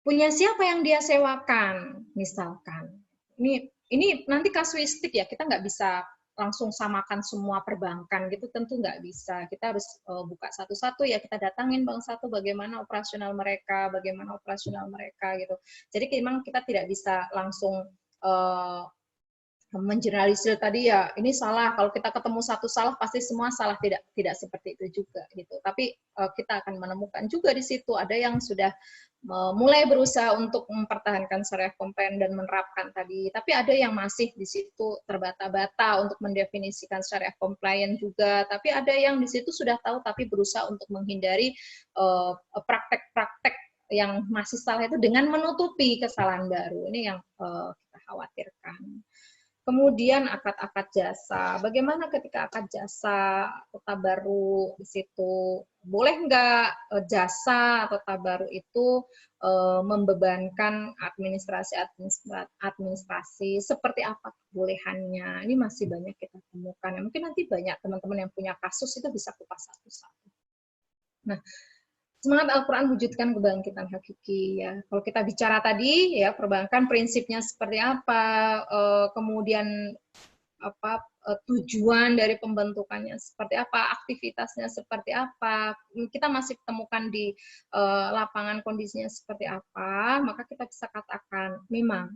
Punya siapa yang dia sewakan, misalkan. Ini nanti kasuistik ya, kita nggak bisa langsung samakan semua perbankan gitu, tentu nggak bisa. Kita harus buka satu-satu ya, kita datangin bank satu bagaimana operasional mereka gitu. Jadi memang kita tidak bisa langsung mengeneralisir tadi ya, ini salah, kalau kita ketemu satu salah pasti semua salah, tidak seperti itu juga gitu. Tapi kita akan menemukan juga di situ ada yang sudah mulai berusaha untuk mempertahankan syariah compliant dan menerapkan tadi, tapi ada yang masih di situ terbata-bata untuk mendefinisikan syariah compliant juga, tapi ada yang di situ sudah tahu tapi berusaha untuk menghindari praktek-praktek yang masih salah itu dengan menutupi kesalahan baru. Ini yang kita khawatirkan. Kemudian akad-akad jasa. Bagaimana ketika akad jasa atau tabaru di situ? Boleh nggak jasa atau tabaru itu membebankan administrasi? Seperti apa kebolehannya? Ini masih banyak kita temukan. Mungkin nanti banyak teman-teman yang punya kasus itu bisa kupas satu-satu. Nah, semangat Al-Quran wujudkan kebangkitan hakiki ya. Kalau kita bicara tadi ya perbankan prinsipnya seperti apa, kemudian apa tujuan dari pembentukannya seperti apa, aktivitasnya seperti apa, kita masih temukan di lapangan kondisinya seperti apa, maka kita bisa katakan memang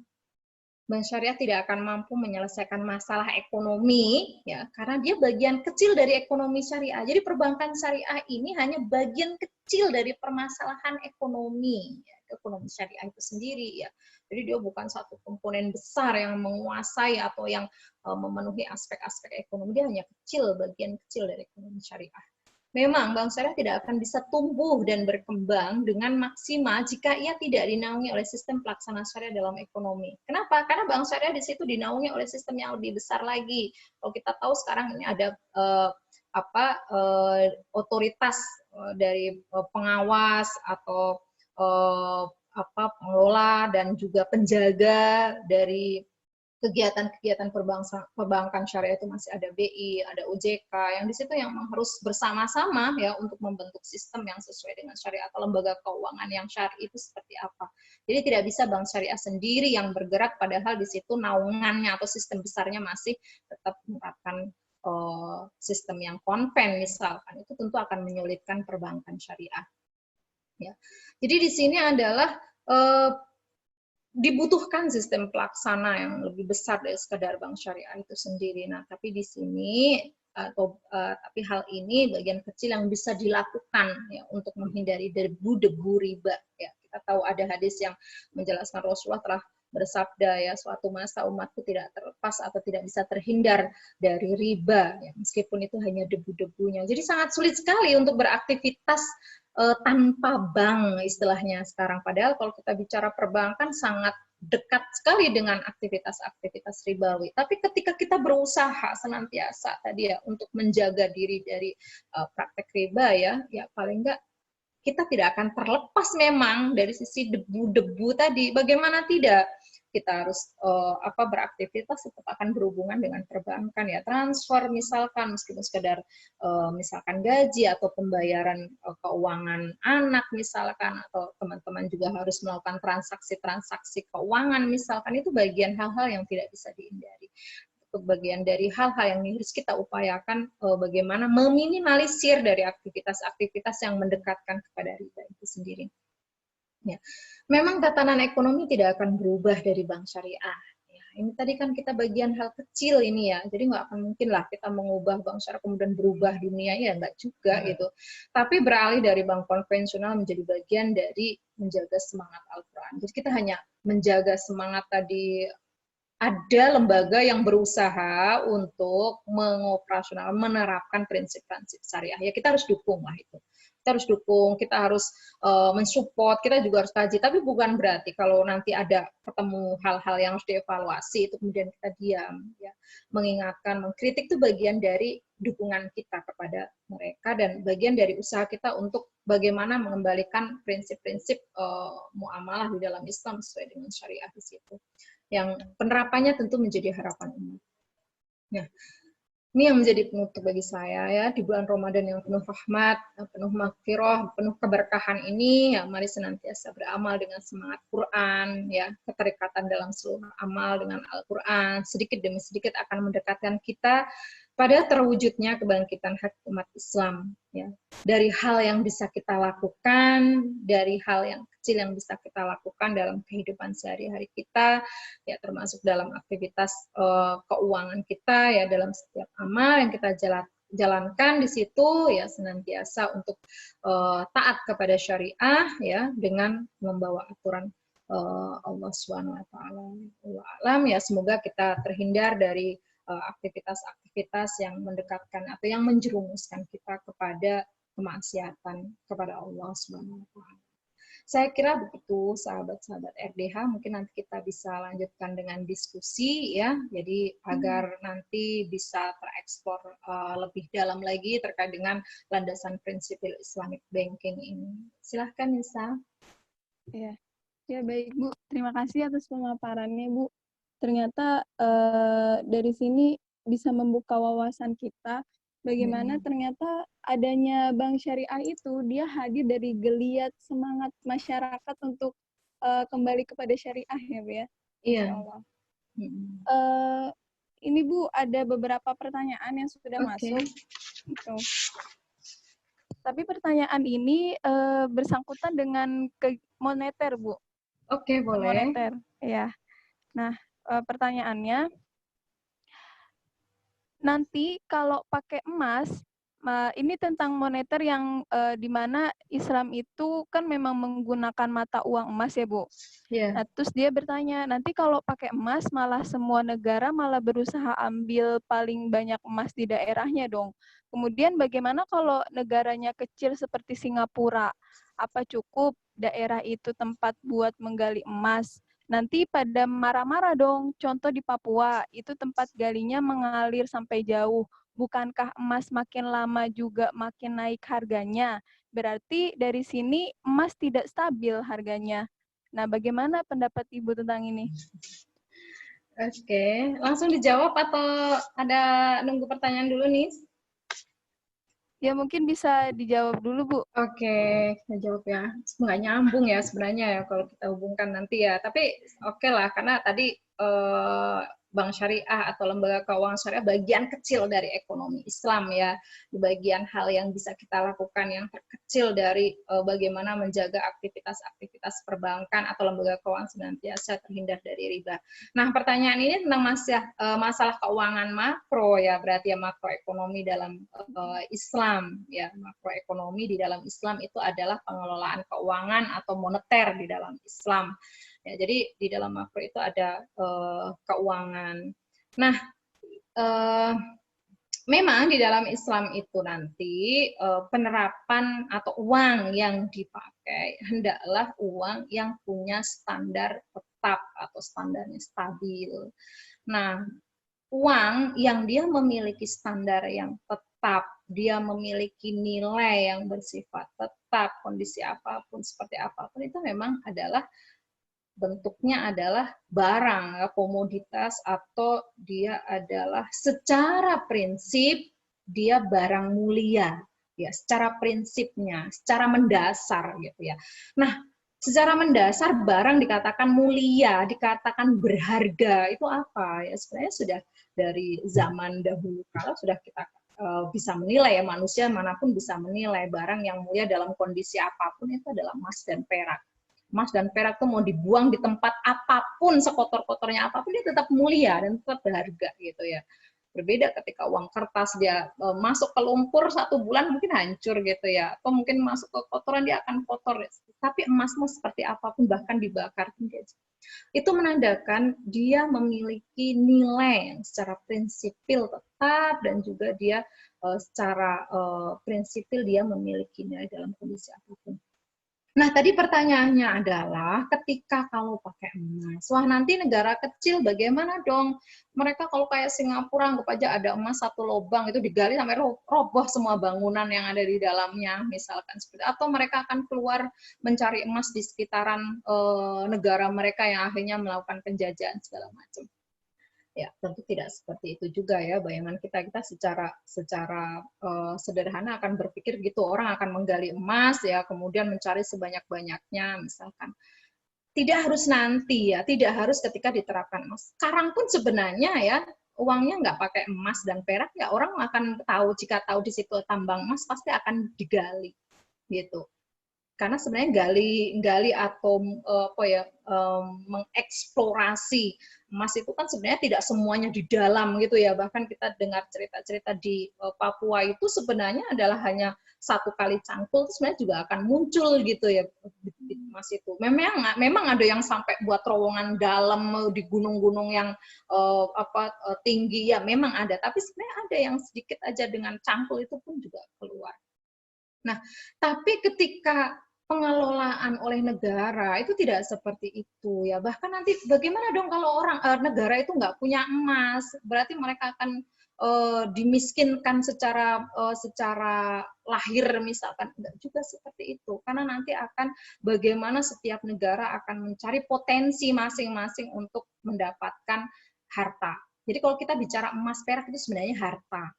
Bank Syariah tidak akan mampu menyelesaikan masalah ekonomi, ya, karena dia bagian kecil dari ekonomi syariah. Jadi perbankan syariah ini hanya bagian kecil dari permasalahan ekonomi, ya, ekonomi syariah itu sendiri, ya. Jadi dia bukan satu komponen besar yang menguasai atau yang memenuhi aspek-aspek ekonomi. Dia hanya bagian kecil dari ekonomi syariah. Memang bank syariah tidak akan bisa tumbuh dan berkembang dengan maksimal jika ia tidak dinaungi oleh sistem pelaksana syariah dalam ekonomi. Kenapa? Karena bank syariah di situ dinaungi oleh sistem yang lebih besar lagi. Kalau kita tahu sekarang ini ada otoritas dari pengawas atau pengelola dan juga penjaga dari kegiatan-kegiatan perbankan syariah itu masih ada BI, ada OJK, yang di situ yang harus bersama-sama ya untuk membentuk sistem yang sesuai dengan syariah atau lembaga keuangan yang syar'i itu seperti apa. Jadi tidak bisa bank syariah sendiri yang bergerak, padahal di situ naungannya atau sistem besarnya masih tetap menerapkan sistem yang konven misalkan, itu tentu akan menyulitkan perbankan syariah. Ya. Jadi di sini adalah dibutuhkan sistem pelaksana yang lebih besar dari sekadar bank syariah itu sendiri. Nah, tapi di sini tapi hal ini bagian kecil yang bisa dilakukan ya untuk menghindari debu-debu riba. Ya, kita tahu ada hadis yang menjelaskan Rasulullah telah bersabda ya, suatu masa umatku tidak terlepas atau tidak bisa terhindar dari riba ya, meskipun itu hanya debu-debunya. Jadi sangat sulit sekali untuk beraktivitas tanpa bank istilahnya sekarang. Padahal kalau kita bicara perbankan sangat dekat sekali dengan aktivitas-aktivitas ribawi. Tapi ketika kita berusaha senantiasa tadi ya untuk menjaga diri dari praktek riba ya paling enggak kita tidak akan terlepas memang dari sisi debu-debu tadi. Bagaimana tidak? Kita harus beraktivitas tetap akan berhubungan dengan perbankan ya, transfer misalkan meskipun sekedar misalkan gaji atau pembayaran keuangan anak misalkan, atau teman-teman juga harus melakukan transaksi-transaksi keuangan misalkan, itu bagian hal-hal yang tidak bisa dihindari. Itu bagian dari hal-hal yang harus kita upayakan bagaimana meminimalisir dari aktivitas-aktivitas yang mendekatkan kepada riba itu sendiri. Ya. Memang tatanan ekonomi tidak akan berubah dari bank syariah. Ya, ini tadi kan kita bagian hal kecil ini ya, jadi nggak akan mungkin lah kita mengubah bank syariah kemudian berubah dunia, ya nggak juga gitu. Tapi beralih dari bank konvensional menjadi bagian dari menjaga semangat Al-Quran. Jadi kita hanya menjaga semangat tadi, ada lembaga yang berusaha untuk mengoperasional, menerapkan prinsip-prinsip syariah. Ya kita harus dukung lah itu. kita harus dukung, kita harus mensupport, kita juga harus kaji. Tapi bukan berarti kalau nanti ada ketemu hal-hal yang harus dievaluasi itu kemudian kita diam. Ya. Mengingatkan, mengkritik itu bagian dari dukungan kita kepada mereka dan bagian dari usaha kita untuk bagaimana mengembalikan prinsip-prinsip muamalah di dalam Islam sesuai dengan syariah di situ. Yang penerapannya tentu menjadi harapan umat. Nah, ini yang menjadi penutup bagi saya ya di bulan Ramadan yang penuh rahmat, penuh maghfirah, penuh keberkahan ini ya mari senantiasa beramal dengan semangat Quran ya, keterikatan dalam seluruh amal dengan Al-Qur'an sedikit demi sedikit akan mendekatkan kita pada terwujudnya kebangkitan hak umat Islam ya. Dari hal yang bisa kita lakukan, dari hal yang kecil yang bisa kita lakukan dalam kehidupan sehari-hari kita ya, termasuk dalam aktivitas keuangan kita ya, dalam setiap amal yang kita jalankan di situ ya senantiasa untuk taat kepada syariah ya dengan membawa aturan Allah Subhanahu wa taala. Alam ya, semoga kita terhindar dari aktivitas-aktivitas yang mendekatkan atau yang menjerumuskan kita kepada kemaksiatan kepada Allah Subhanahu wa taala. Saya kira begitu sahabat-sahabat RDH, mungkin nanti kita bisa lanjutkan dengan diskusi ya. Jadi agar nanti bisa tereksplor lebih dalam lagi terkait dengan landasan prinsip Islamic banking ini. Silahkan Nisa. Ya. Ya baik Bu, terima kasih atas pemaparannya Bu. Ternyata dari sini bisa membuka wawasan kita bagaimana ternyata adanya bank syariah itu dia hadir dari geliat semangat masyarakat untuk kembali kepada syariah ya Bu ya. Iya. Insya Allah. Ini Bu ada beberapa pertanyaan yang sudah masuk. Gitu. Tapi pertanyaan ini bersangkutan dengan moneter Bu. Oke, boleh. Moneter, ya. Nah, pertanyaannya, nanti kalau pakai emas, ini tentang moneter yang di mana Islam itu kan memang menggunakan mata uang emas ya, Bu. Yeah. Nah, terus dia bertanya, nanti kalau pakai emas malah semua negara malah berusaha ambil paling banyak emas di daerahnya dong. Kemudian bagaimana kalau negaranya kecil seperti Singapura? Apa cukup daerah itu tempat buat menggali emas? Nanti pada marah-marah dong, contoh di Papua, itu tempat galinya mengalir sampai jauh. Bukankah emas makin lama juga makin naik harganya? Berarti dari sini emas tidak stabil harganya. Nah, bagaimana pendapat Ibu tentang ini? Oke, langsung dijawab atau ada nunggu pertanyaan dulu nih? Ya mungkin bisa dijawab dulu, Bu. Oke, saya jawab ya. Nggak nyambung ya sebenarnya ya kalau kita hubungkan nanti ya. Tapi oke lah, karena tadi bank syariah atau lembaga keuangan syariah bagian kecil dari ekonomi Islam ya. Di bagian hal yang bisa kita lakukan yang terkecil dari bagaimana menjaga aktivitas-aktivitas perbankan atau lembaga keuangan senantiasa terhindar dari riba. Nah, pertanyaan ini tentang masalah keuangan makro ya, berarti ya makroekonomi dalam Islam ya. Makroekonomi di dalam Islam itu adalah pengelolaan keuangan atau moneter di dalam Islam. Ya, jadi di dalam makro itu ada keuangan. Nah, memang di dalam Islam itu nanti penerapan atau uang yang dipakai hendaklah uang yang punya standar tetap atau standarnya stabil. Nah, uang yang dia memiliki standar yang tetap, dia memiliki nilai yang bersifat tetap, kondisi apapun, seperti apapun, itu memang adalah bentuknya adalah barang, komoditas, atau dia adalah secara prinsip dia barang mulia, ya secara prinsipnya, secara mendasar gitu ya. Nah, secara mendasar barang dikatakan mulia, dikatakan berharga itu apa ya? Sebenarnya sudah dari zaman dahulu kala sudah kita bisa menilai ya, manusia manapun bisa menilai barang yang mulia dalam kondisi apapun itu adalah emas dan perak. Emas dan perak itu mau dibuang di tempat apapun, sekotor-kotornya apapun, dia tetap mulia dan tetap berharga gitu ya. Berbeda ketika uang kertas dia masuk ke lumpur 1 bulan mungkin hancur gitu ya, atau mungkin masuk ke kotoran dia akan kotor. Tapi emasmu seperti apapun bahkan dibakar itu menandakan dia memiliki nilai yang secara prinsipil tetap dan juga dia secara prinsipil dia memiliki nilai dalam kondisi apapun. Nah, tadi pertanyaannya adalah ketika kalau pakai emas, wah nanti negara kecil bagaimana dong? Mereka kalau kayak Singapura, anggap aja ada emas satu lubang itu digali sampai roboh semua bangunan yang ada di dalamnya, misalkan seperti. Atau mereka akan keluar mencari emas di sekitaran negara mereka yang akhirnya melakukan penjajahan segala macam. Ya, tentu tidak seperti itu juga ya bayangan kita secara sederhana akan berpikir gitu, orang akan menggali emas ya kemudian mencari sebanyak-banyaknya misalkan. Tidak harus nanti ya, tidak harus ketika diterapkan emas. Sekarang pun sebenarnya ya uangnya nggak pakai emas dan perak ya orang akan tahu, jika tahu di situ tambang emas pasti akan digali gitu. Karena sebenarnya gali atau mengeksplorasi emas itu kan sebenarnya tidak semuanya di dalam gitu ya, bahkan kita dengar cerita-cerita di Papua itu sebenarnya adalah hanya satu kali cangkul sebenarnya juga akan muncul gitu ya emas itu. Memang ada yang sampai buat terowongan dalam di gunung-gunung yang tinggi ya memang ada, tapi sebenarnya ada yang sedikit aja dengan cangkul itu pun juga keluar. Nah, tapi ketika pengelolaan oleh negara itu tidak seperti itu ya. Bahkan nanti bagaimana dong kalau negara itu nggak punya emas, berarti mereka akan dimiskinkan secara lahir misalkan. Enggak juga seperti itu. Karena nanti akan bagaimana setiap negara akan mencari potensi masing-masing untuk mendapatkan harta. Jadi kalau kita bicara emas perak itu sebenarnya harta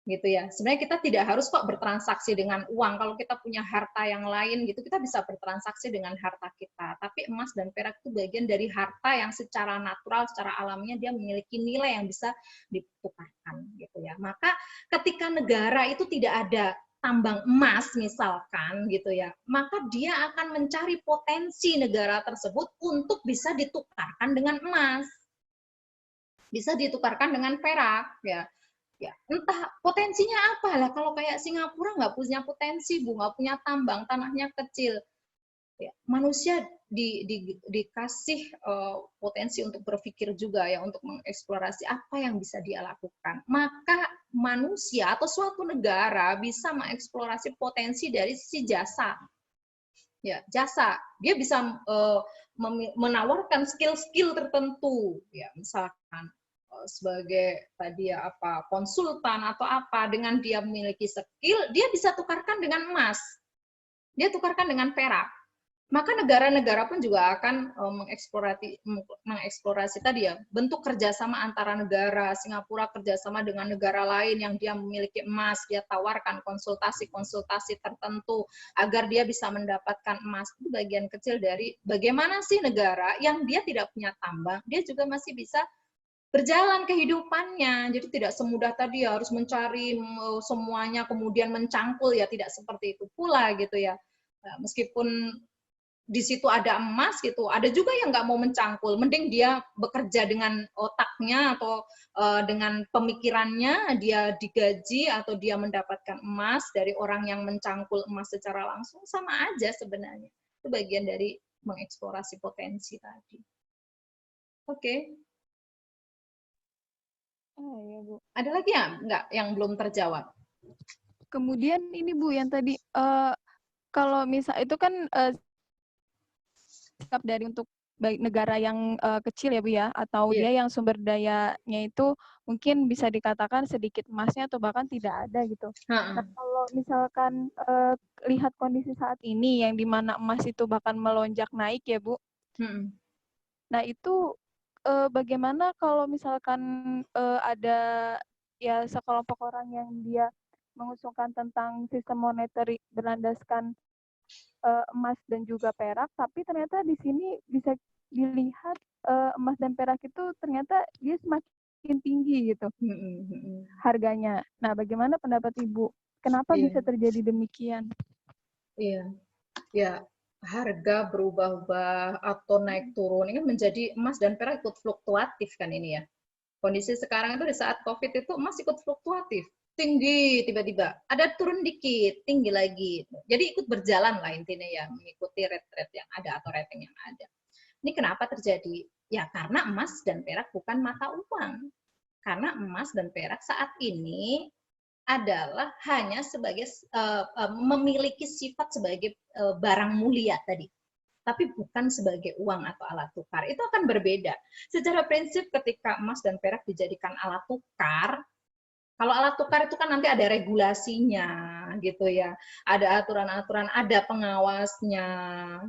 gitu ya. Sebenarnya kita tidak harus kok bertransaksi dengan uang. Kalau kita punya harta yang lain gitu, kita bisa bertransaksi dengan harta kita. Tapi emas dan perak itu bagian dari harta yang secara natural, secara alamiah dia memiliki nilai yang bisa ditukarkan gitu ya. Maka ketika negara itu tidak ada tambang emas misalkan gitu ya, maka dia akan mencari potensi negara tersebut untuk bisa ditukarkan dengan emas. Bisa ditukarkan dengan perak ya. Ya, entah potensinya apa lah. Kalau kayak Singapura nggak punya potensi, Bu, nggak punya tambang, tanahnya kecil. Ya, manusia dikasih potensi untuk berpikir juga ya, untuk mengeksplorasi apa yang bisa dia lakukan. Maka manusia atau suatu negara bisa mengeksplorasi potensi dari sisi jasa. Ya, jasa. Dia bisa menawarkan skill-skill tertentu, ya, misalkan sebagai tadi ya konsultan atau apa, dengan dia memiliki skill dia bisa tukarkan dengan emas, dia tukarkan dengan perak. Maka negara-negara pun juga akan mengeksplorasi tadi ya bentuk kerjasama antara negara. Singapura kerjasama dengan negara lain yang dia memiliki emas, dia tawarkan konsultasi-konsultasi tertentu agar dia bisa mendapatkan emas. Itu bagian kecil dari bagaimana sih negara yang dia tidak punya tambang dia juga masih bisa berjalan kehidupannya. Jadi tidak semudah tadi ya harus mencari semuanya kemudian mencangkul ya, tidak seperti itu pula gitu ya. Nah, meskipun di situ ada emas gitu, ada juga yang nggak mau mencangkul, mending dia bekerja dengan otaknya atau dengan pemikirannya, dia digaji atau dia mendapatkan emas dari orang yang mencangkul emas secara langsung, sama aja sebenarnya. Itu bagian dari mengeksplorasi potensi tadi. Oke. Oh, ya, Bu. Ada lagi ya nggak yang belum terjawab? Kemudian ini Bu yang tadi kalau misal itu kan sikap dari untuk baik negara yang kecil ya Bu ya, atau dia yang sumber dayanya itu mungkin bisa dikatakan sedikit emasnya atau bahkan tidak ada gitu. Nah kalau misalkan lihat kondisi saat ini yang dimana emas itu bahkan melonjak naik ya Bu. Nah itu bagaimana kalau misalkan ada ya sekelompok orang yang dia mengusulkan tentang sistem moneter berlandaskan emas dan juga perak, tapi ternyata di sini bisa dilihat emas dan perak itu ternyata dia semakin tinggi gitu harganya. Nah, bagaimana pendapat Ibu? Kenapa bisa terjadi demikian? Iya, ya harga berubah-ubah atau naik turun ini menjadi emas dan perak ikut fluktuatif kan ini ya. Kondisi sekarang itu di saat COVID itu emas ikut fluktuatif, tinggi tiba-tiba, ada turun dikit, tinggi lagi. Jadi ikut berjalan lah intinya ya, mengikuti rate-rate yang ada atau rating yang ada. Ini kenapa terjadi? Ya karena emas dan perak bukan mata uang. Karena emas dan perak saat ini adalah hanya sebagai memiliki sifat sebagai barang mulia tadi, tapi bukan sebagai uang atau alat tukar. Itu akan berbeda. Secara prinsip ketika emas dan perak dijadikan alat tukar, kalau alat tukar itu kan nanti ada regulasinya gitu ya, ada aturan-aturan, ada pengawasnya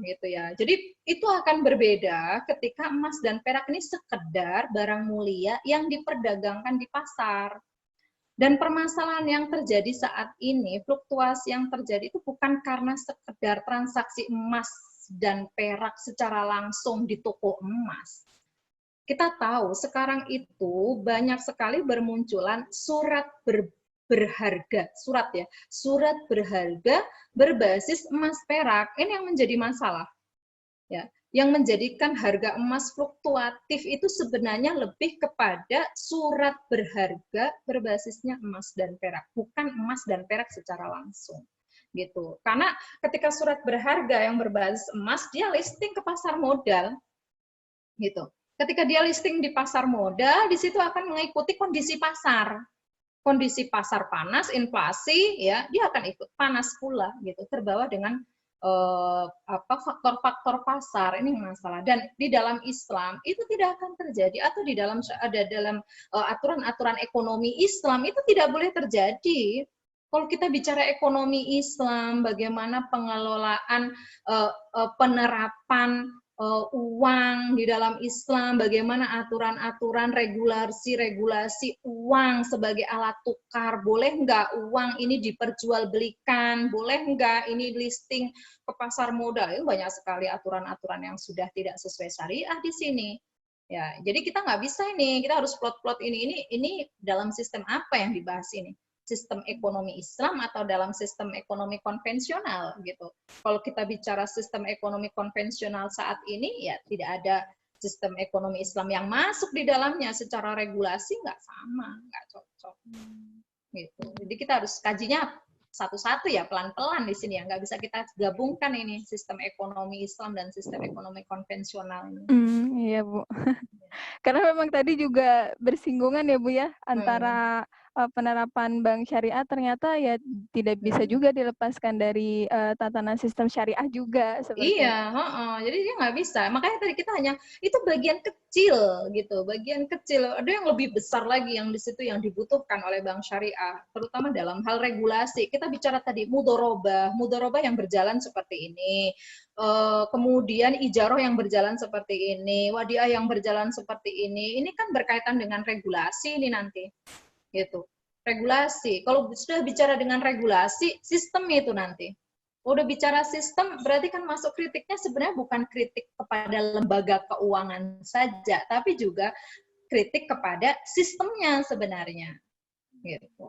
gitu ya. Jadi itu akan berbeda ketika emas dan perak ini sekedar barang mulia yang diperdagangkan di pasar. Dan permasalahan yang terjadi saat ini, fluktuasi yang terjadi itu bukan karena sekedar transaksi emas dan perak secara langsung di toko emas. Kita tahu sekarang itu banyak sekali bermunculan surat berharga, surat berharga berbasis emas perak. Ini yang menjadi masalah. Ya, yang menjadikan harga emas fluktuatif itu sebenarnya lebih kepada surat berharga berbasisnya emas dan perak, bukan emas dan perak secara langsung. Gitu. Karena ketika surat berharga yang berbasis emas, dia listing ke pasar modal. Gitu. Ketika dia listing di pasar modal, di situ akan mengikuti kondisi pasar. Kondisi pasar panas, inflasi, ya dia akan ikut panas pula, gitu. Terbawa dengan faktor-faktor pasar, ini masalah. Dan di dalam Islam itu tidak akan terjadi, atau di dalam aturan-aturan ekonomi Islam itu tidak boleh terjadi. Kalau kita bicara ekonomi Islam, bagaimana pengelolaan penerapan uang di dalam Islam, bagaimana aturan-aturan regulasi uang sebagai alat tukar, boleh nggak uang ini diperjualbelikan, boleh nggak ini listing ke pasar modal, itu banyak sekali aturan-aturan yang sudah tidak sesuai syariah di sini. Ya, jadi kita nggak bisa ini, kita harus plot-plot ini dalam sistem apa yang dibahas ini? Sistem ekonomi Islam atau dalam sistem ekonomi konvensional gitu. Kalau kita bicara sistem ekonomi konvensional saat ini, ya tidak ada sistem ekonomi Islam yang masuk di dalamnya secara regulasi, nggak sama, nggak cocok. Gitu. Jadi kita harus kajinya satu-satu ya, pelan-pelan di sini ya, nggak bisa kita gabungkan ini sistem ekonomi Islam dan sistem ekonomi konvensional ini. Iya Bu. Karena memang tadi juga bersinggungan ya Bu ya, antara penerapan bank syariah ternyata ya tidak bisa juga dilepaskan dari tatanan sistem syariah juga seperti itu. Iya, jadi dia nggak bisa. Makanya tadi kita hanya itu bagian kecil gitu, bagian kecil. Ada yang lebih besar lagi yang di situ yang dibutuhkan oleh bank syariah, terutama dalam hal regulasi. Kita bicara tadi mudorobah yang berjalan seperti ini. Kemudian ijaroh yang berjalan seperti ini, wadiah yang berjalan seperti ini. Ini kan berkaitan dengan regulasi ini nanti, gitu. Regulasi. Kalau sudah bicara dengan regulasi, sistem itu nanti. Udah bicara sistem, berarti kan masuk kritiknya sebenarnya bukan kritik kepada lembaga keuangan saja, tapi juga kritik kepada sistemnya sebenarnya. Gitu.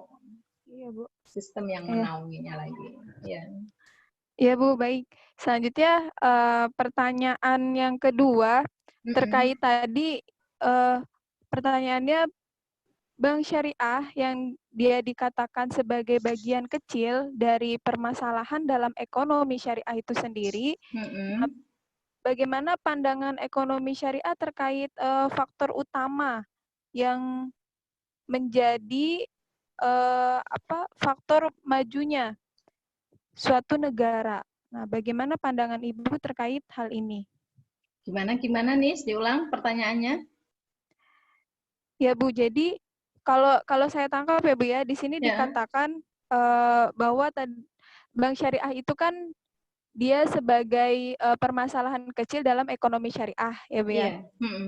Iya Bu. Sistem yang menaunginya lagi. Ya. Iya Bu, baik. Selanjutnya pertanyaan yang kedua terkait tadi pertanyaannya bank syariah yang dia dikatakan sebagai bagian kecil dari permasalahan dalam ekonomi syariah itu sendiri. Bagaimana pandangan ekonomi syariah terkait faktor utama yang menjadi faktor majunya suatu negara? Nah, bagaimana pandangan Ibu terkait hal ini? Gimana nih? Diulang pertanyaannya. Ya Bu, jadi kalau saya tangkap ya Bu ya, di sini dikatakan bahwa bank syariah itu kan dia sebagai permasalahan kecil dalam ekonomi syariah ya Bu ya.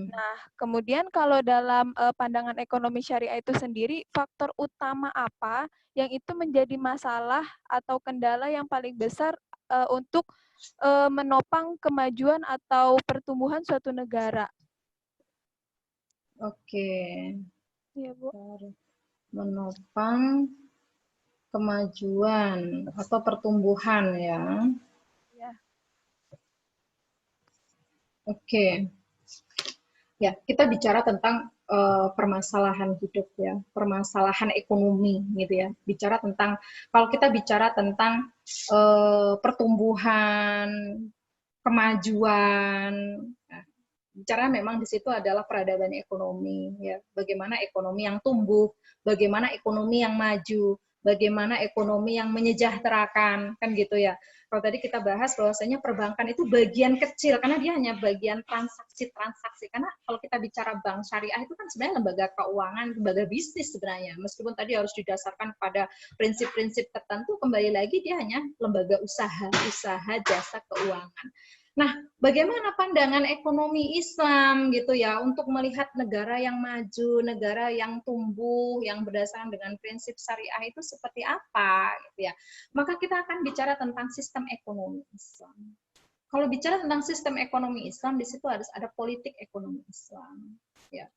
Nah, kemudian kalau dalam pandangan ekonomi syariah itu sendiri, faktor utama apa yang itu menjadi masalah atau kendala yang paling besar untuk menopang kemajuan atau pertumbuhan suatu negara? Oke. Ya, Bu. Menopang kemajuan atau pertumbuhan ya. Ya. Oke. Ya, kita bicara tentang permasalahan hidup ya, permasalahan ekonomi gitu ya. Bicara tentang, kalau kita bicara tentang pertumbuhan, kemajuan, Bicara memang di situ adalah peradaban ekonomi, ya. Bagaimana ekonomi yang tumbuh, bagaimana ekonomi yang maju, bagaimana ekonomi yang menyejahterakan, kan gitu ya. Kalau tadi kita bahas bahwasanya perbankan itu bagian kecil, karena dia hanya bagian transaksi-transaksi. Karena kalau kita bicara bank syariah itu kan sebenarnya lembaga keuangan, lembaga bisnis sebenarnya. Meskipun tadi harus didasarkan pada prinsip-prinsip tertentu, kembali lagi dia hanya lembaga usaha jasa keuangan. Nah, bagaimana pandangan ekonomi Islam gitu ya untuk melihat negara yang maju, negara yang tumbuh, yang berdasarkan dengan prinsip syariah itu seperti apa gitu ya. Maka kita akan bicara tentang sistem ekonomi Islam. Kalau bicara tentang sistem ekonomi Islam, di situ harus ada politik ekonomi Islam. Ya.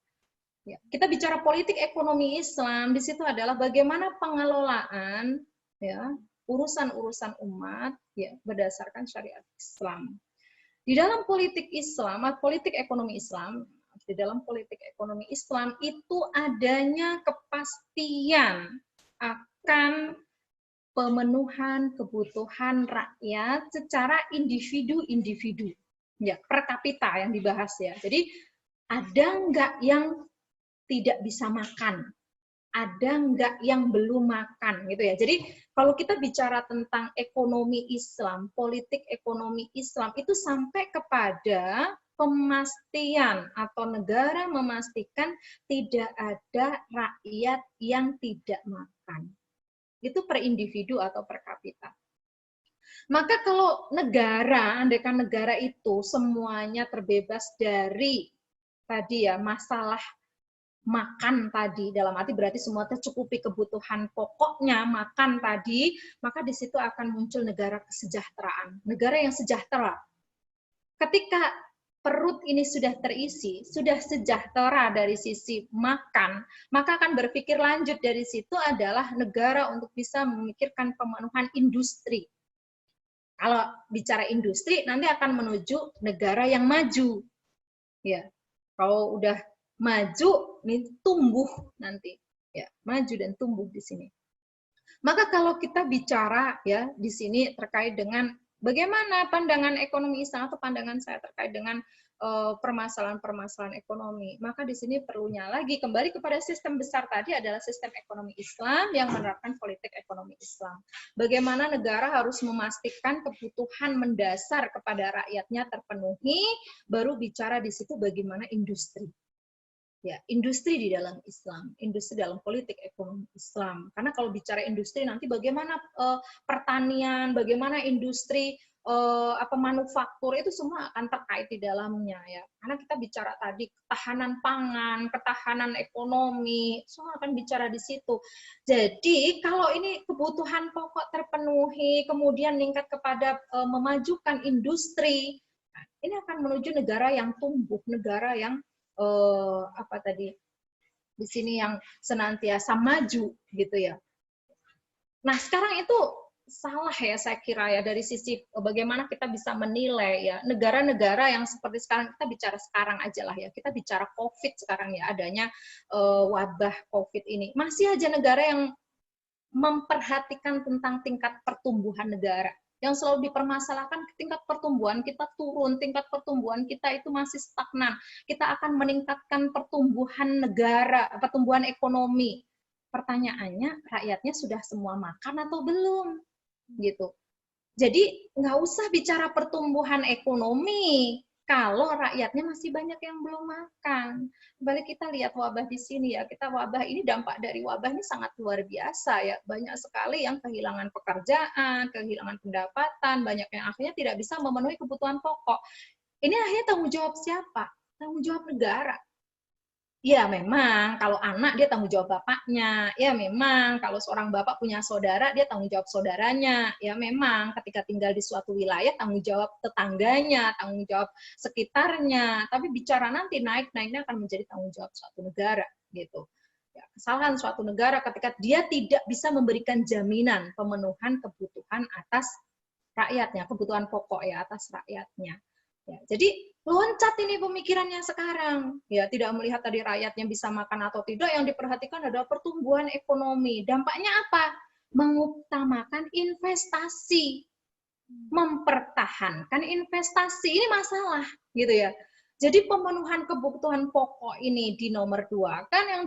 Ya. Kita bicara politik ekonomi Islam, di situ adalah bagaimana pengelolaan ya urusan-urusan umat ya berdasarkan syariat Islam. Di dalam politik Islam, politik ekonomi Islam, di dalam politik ekonomi Islam itu adanya kepastian akan pemenuhan kebutuhan rakyat secara individu-individu, ya per kapita yang dibahas ya. Jadi ada nggak yang tidak bisa makan? Ada nggak yang belum makan gitu ya. Jadi kalau kita bicara tentang ekonomi Islam, politik ekonomi Islam itu sampai kepada pemastian atau negara memastikan tidak ada rakyat yang tidak makan. Itu per individu atau per kapita. Maka kalau negara, andaikan negara itu semuanya terbebas dari tadi ya masalah makan tadi, dalam arti berarti semua tercukupi kebutuhan pokoknya makan tadi, maka di situ akan muncul negara kesejahteraan, negara yang sejahtera. Ketika perut ini sudah terisi, sudah sejahtera dari sisi makan, maka akan berpikir lanjut dari situ adalah negara untuk bisa memikirkan pemenuhan industri. Kalau bicara industri, nanti akan menuju negara yang maju. Ya, kalau udah maju, ini tumbuh nanti, ya maju dan tumbuh di sini. Maka kalau kita bicara ya di sini terkait dengan bagaimana pandangan ekonomi Islam atau pandangan saya terkait dengan permasalahan-permasalahan ekonomi, maka di sini perlunya lagi kembali kepada sistem besar tadi adalah sistem ekonomi Islam yang menerapkan politik ekonomi Islam. Bagaimana negara harus memastikan kebutuhan mendasar kepada rakyatnya terpenuhi, baru bicara di situ bagaimana industri. Ya, industri di dalam Islam, industri dalam politik ekonomi Islam. Karena kalau bicara industri nanti bagaimana pertanian, bagaimana industri manufaktur itu semua akan terkait di dalamnya ya. Karena kita bicara tadi ketahanan pangan, ketahanan ekonomi, semua akan bicara di situ. Jadi kalau ini kebutuhan pokok terpenuhi, kemudian meningkat kepada memajukan industri, nah, ini akan menuju negara yang tumbuh, negara yang di sini yang senantiasa maju gitu ya. Nah sekarang itu salah ya saya kira ya dari sisi bagaimana kita bisa menilai ya negara-negara yang seperti sekarang, kita bicara sekarang aja lah ya, kita bicara COVID sekarang ya, adanya wabah COVID ini, masih aja negara yang memperhatikan tentang tingkat pertumbuhan negara. Yang selalu dipermasalahkan tingkat pertumbuhan kita turun, tingkat pertumbuhan kita itu masih stagnan. Kita akan meningkatkan pertumbuhan negara, pertumbuhan ekonomi. Pertanyaannya, rakyatnya sudah semua makan atau belum? Gitu. Jadi nggak usah bicara pertumbuhan ekonomi kalau rakyatnya masih banyak yang belum makan. Kembali kita lihat wabah di sini ya, kita wabah ini, dampak dari wabah ini sangat luar biasa ya. Banyak sekali yang kehilangan pekerjaan, kehilangan pendapatan, banyak yang akhirnya tidak bisa memenuhi kebutuhan pokok. Ini akhirnya tanggung jawab siapa? Tanggung jawab negara. Ya memang kalau anak dia tanggung jawab bapaknya, ya memang kalau seorang bapak punya saudara dia tanggung jawab saudaranya, ya memang ketika tinggal di suatu wilayah tanggung jawab tetangganya, tanggung jawab sekitarnya, tapi bicara nanti naiknya akan menjadi tanggung jawab suatu negara gitu. Ya, kesalahan suatu negara ketika dia tidak bisa memberikan jaminan pemenuhan kebutuhan atas rakyatnya, kebutuhan pokok ya atas rakyatnya. Ya, jadi loncat ini pemikirannya sekarang. Ya, tidak melihat tadi rakyatnya bisa makan atau tidak, yang diperhatikan adalah pertumbuhan ekonomi. Dampaknya apa? Mengutamakan investasi. Mempertahankan investasi. Ini masalah, gitu ya. Jadi pemenuhan kebutuhan pokok ini di nomor 2 kan, yang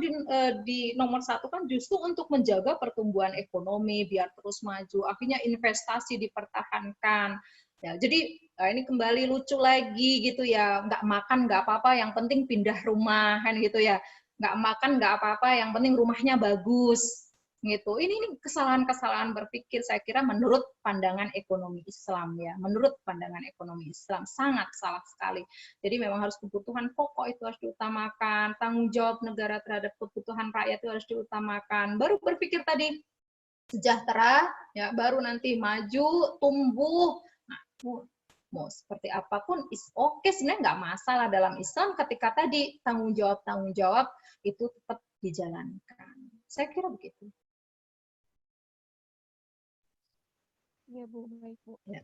di nomor 1 kan justru untuk menjaga pertumbuhan ekonomi biar terus maju, akhirnya investasi dipertahankan. Ya, jadi ini kembali lucu lagi gitu ya, nggak makan nggak apa-apa, yang penting pindah rumah kan gitu ya, nggak makan nggak apa-apa, yang penting rumahnya bagus gitu. Ini kesalahan-kesalahan berpikir saya kira menurut pandangan ekonomi Islam ya, menurut pandangan ekonomi Islam sangat salah sekali. Jadi memang harus kebutuhan pokok itu harus diutamakan, tanggung jawab negara terhadap kebutuhan rakyat itu harus diutamakan. Baru berpikir tadi sejahtera, ya baru nanti maju, tumbuh. Nah, mau seperti apapun is oke, sebenarnya nggak masalah dalam Islam ketika tadi tanggung jawab itu tetap dijalankan. Saya kira begitu. Ya Bu, baik Bu. Ya.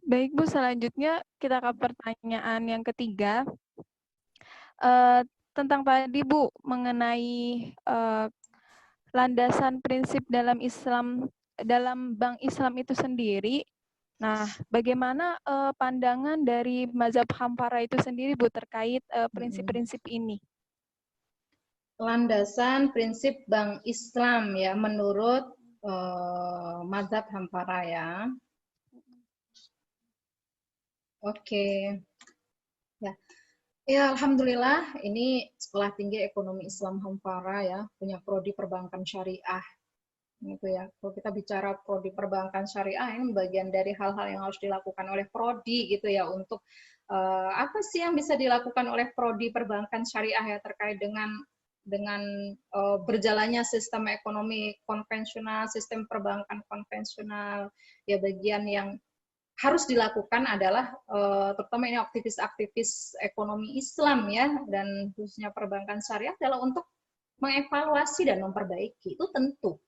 Baik Bu, selanjutnya kita ke pertanyaan yang ketiga. Tentang tadi Bu, mengenai landasan prinsip dalam Islam, dalam Bank Islam itu sendiri. Nah, bagaimana pandangan dari mazhab Hampara itu sendiri Bu terkait prinsip-prinsip ini? Landasan prinsip Bank Islam ya menurut mazhab Hampara ya. Oke. Ya. Ya, alhamdulillah ini Sekolah Tinggi Ekonomi Islam Hampara ya, punya prodi perbankan syariah. Gitu ya. Kalau kita bicara prodi perbankan syariah, ini bagian dari hal-hal yang harus dilakukan oleh prodi gitu ya, untuk apa sih yang bisa dilakukan oleh prodi perbankan syariah ya terkait dengan berjalannya sistem ekonomi konvensional, sistem perbankan konvensional. Ya, bagian yang harus dilakukan adalah terutama ini aktivis-aktivis ekonomi Islam ya, dan khususnya perbankan syariah adalah untuk mengevaluasi dan memperbaiki. Itu tentu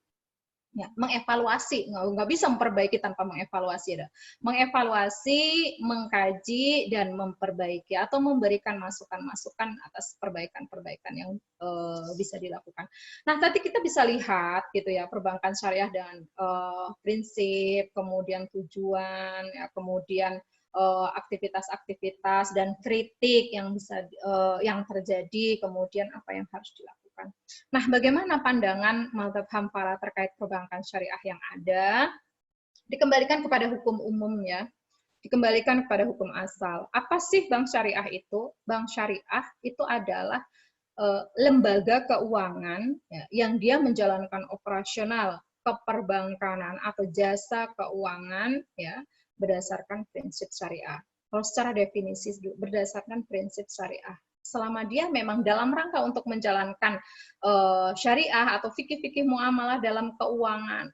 ya, mengevaluasi, nggak bisa memperbaiki tanpa mengevaluasi. Ada mengevaluasi, mengkaji, dan memperbaiki atau memberikan masukan-masukan atas perbaikan-perbaikan yang bisa dilakukan. Nah, tadi kita bisa lihat gitu ya, perbankan syariah dengan prinsip, kemudian tujuan, ya, kemudian aktivitas-aktivitas dan kritik yang bisa yang terjadi, kemudian apa yang harus dilakukan. Nah, bagaimana pandangan mazhab Hampara terkait perbankan syariah yang ada? Dikembalikan kepada hukum umum ya, dikembalikan kepada hukum asal. Apa sih bank syariah itu? Bank syariah itu adalah lembaga keuangan ya, yang dia menjalankan operasional keperbankanan atau jasa keuangan ya berdasarkan prinsip syariah. Kalau secara definisi berdasarkan prinsip syariah, selama dia memang dalam rangka untuk menjalankan syariah atau fikih-fikih muamalah dalam keuangan,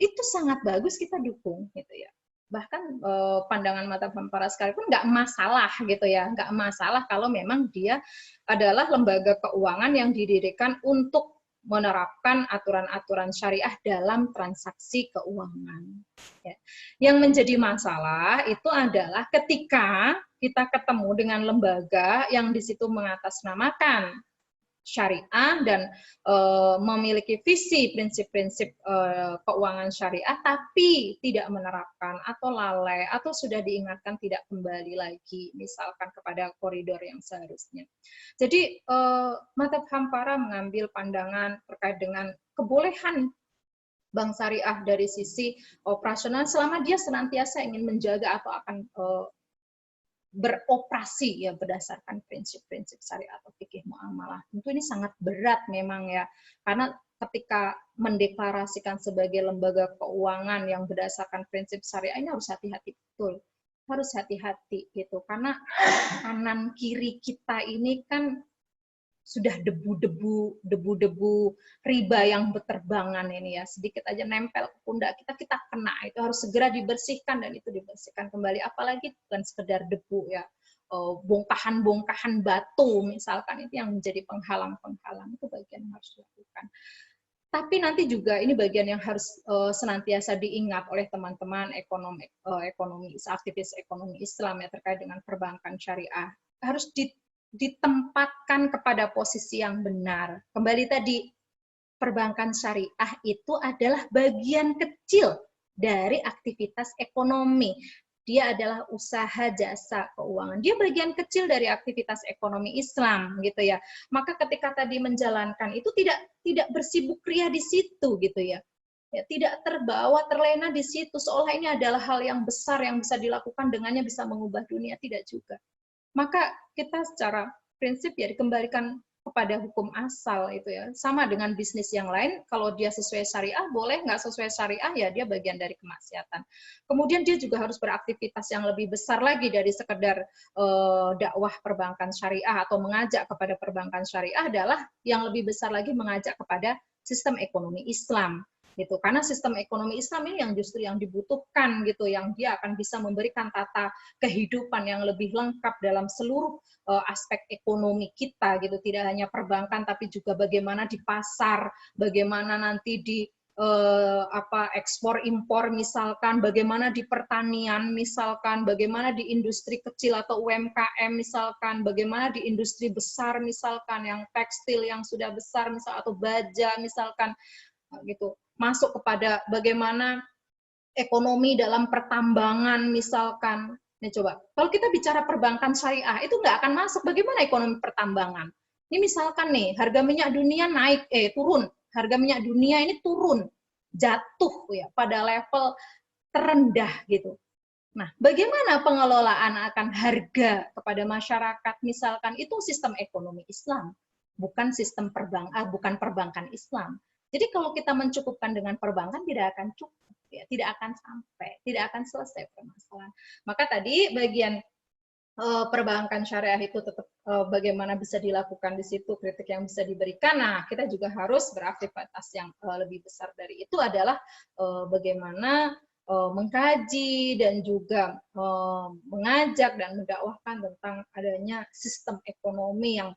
itu sangat bagus, kita dukung gitu ya. Bahkan pandangan mazhab Hampara sekalipun nggak masalah gitu ya, nggak masalah kalau memang dia adalah lembaga keuangan yang didirikan untuk menerapkan aturan-aturan syariah dalam transaksi keuangan. Ya. Yang menjadi masalah itu adalah ketika kita ketemu dengan lembaga yang di situ mengatasnamakan syariah dan memiliki visi prinsip-prinsip keuangan syariah tapi tidak menerapkan atau lalai atau sudah diingatkan tidak kembali lagi misalkan kepada koridor yang seharusnya. Jadi mazhab Hampara mengambil pandangan terkait dengan kebolehan bank syariah dari sisi operasional selama dia senantiasa ingin menjaga atau akan beroperasi ya berdasarkan prinsip-prinsip syariat atau fikih muamalah. Tentu ini sangat berat memang ya, karena ketika mendeklarasikan sebagai lembaga keuangan yang berdasarkan prinsip syariah ini harus hati-hati betul. Harus hati-hati gitu, karena kanan kiri kita ini kan sudah debu-debu riba yang berterbangan ini ya, sedikit aja nempel ke pundak kita kena, itu harus segera dibersihkan dan itu dibersihkan kembali, apalagi bukan sekedar debu ya, bongkahan-bongkahan batu misalkan, itu yang menjadi penghalang-penghalang, itu bagian yang harus dilakukan. Tapi nanti juga ini bagian yang harus senantiasa diingat oleh teman-teman ekonomi aktivis ekonomi Islam ya terkait dengan perbankan syariah, harus ditempatkan kepada posisi yang benar. Kembali tadi, perbankan syariah itu adalah bagian kecil dari aktivitas ekonomi. dia adalah usaha jasa keuangan. Dia bagian kecil dari aktivitas ekonomi Islam gitu ya. Maka ketika tadi menjalankan itu tidak bersibuk ria di situ gitu ya. Ya, tidak terbawa, terlena di situ seolah ini adalah hal yang besar yang bisa dilakukan dengannya bisa mengubah dunia, tidak juga. Maka kita secara prinsip ya dikembalikan kepada hukum asal itu ya. Sama dengan bisnis yang lain, kalau dia sesuai syariah boleh, nggak sesuai syariah ya dia bagian dari kemaksiatan. Kemudian dia juga harus beraktivitas yang lebih besar lagi dari sekedar dakwah perbankan syariah atau mengajak kepada perbankan syariah adalah yang lebih besar lagi mengajak kepada sistem ekonomi Islam gitu, karena sistem ekonomi Islam ini yang justru yang dibutuhkan gitu, yang dia akan bisa memberikan tata kehidupan yang lebih lengkap dalam seluruh aspek ekonomi kita gitu, tidak hanya perbankan tapi juga bagaimana di pasar, bagaimana nanti di ekspor impor misalkan, bagaimana di pertanian misalkan, bagaimana di industri kecil atau UMKM misalkan, bagaimana di industri besar misalkan yang tekstil yang sudah besar misal atau baja misalkan gitu, masuk kepada bagaimana ekonomi dalam pertambangan misalkan. Nih coba, kalau kita bicara perbankan syariah itu nggak akan masuk bagaimana ekonomi pertambangan. Ini misalkan nih harga minyak dunia naik, turun, harga minyak dunia ini turun, jatuh ya pada level terendah gitu. Nah, bagaimana pengelolaan akan harga kepada masyarakat misalkan itu sistem ekonomi Islam, bukan sistem bukan perbankan Islam. Jadi kalau kita mencukupkan dengan perbankan tidak akan cukup, ya, tidak akan sampai, tidak akan selesai permasalahan. Maka tadi bagian perbankan syariah itu tetap bagaimana bisa dilakukan di situ, kritik yang bisa diberikan. Nah, kita juga harus beraktivitas yang lebih besar dari itu adalah bagaimana mengkaji dan juga mengajak dan mendakwahkan tentang adanya sistem ekonomi yang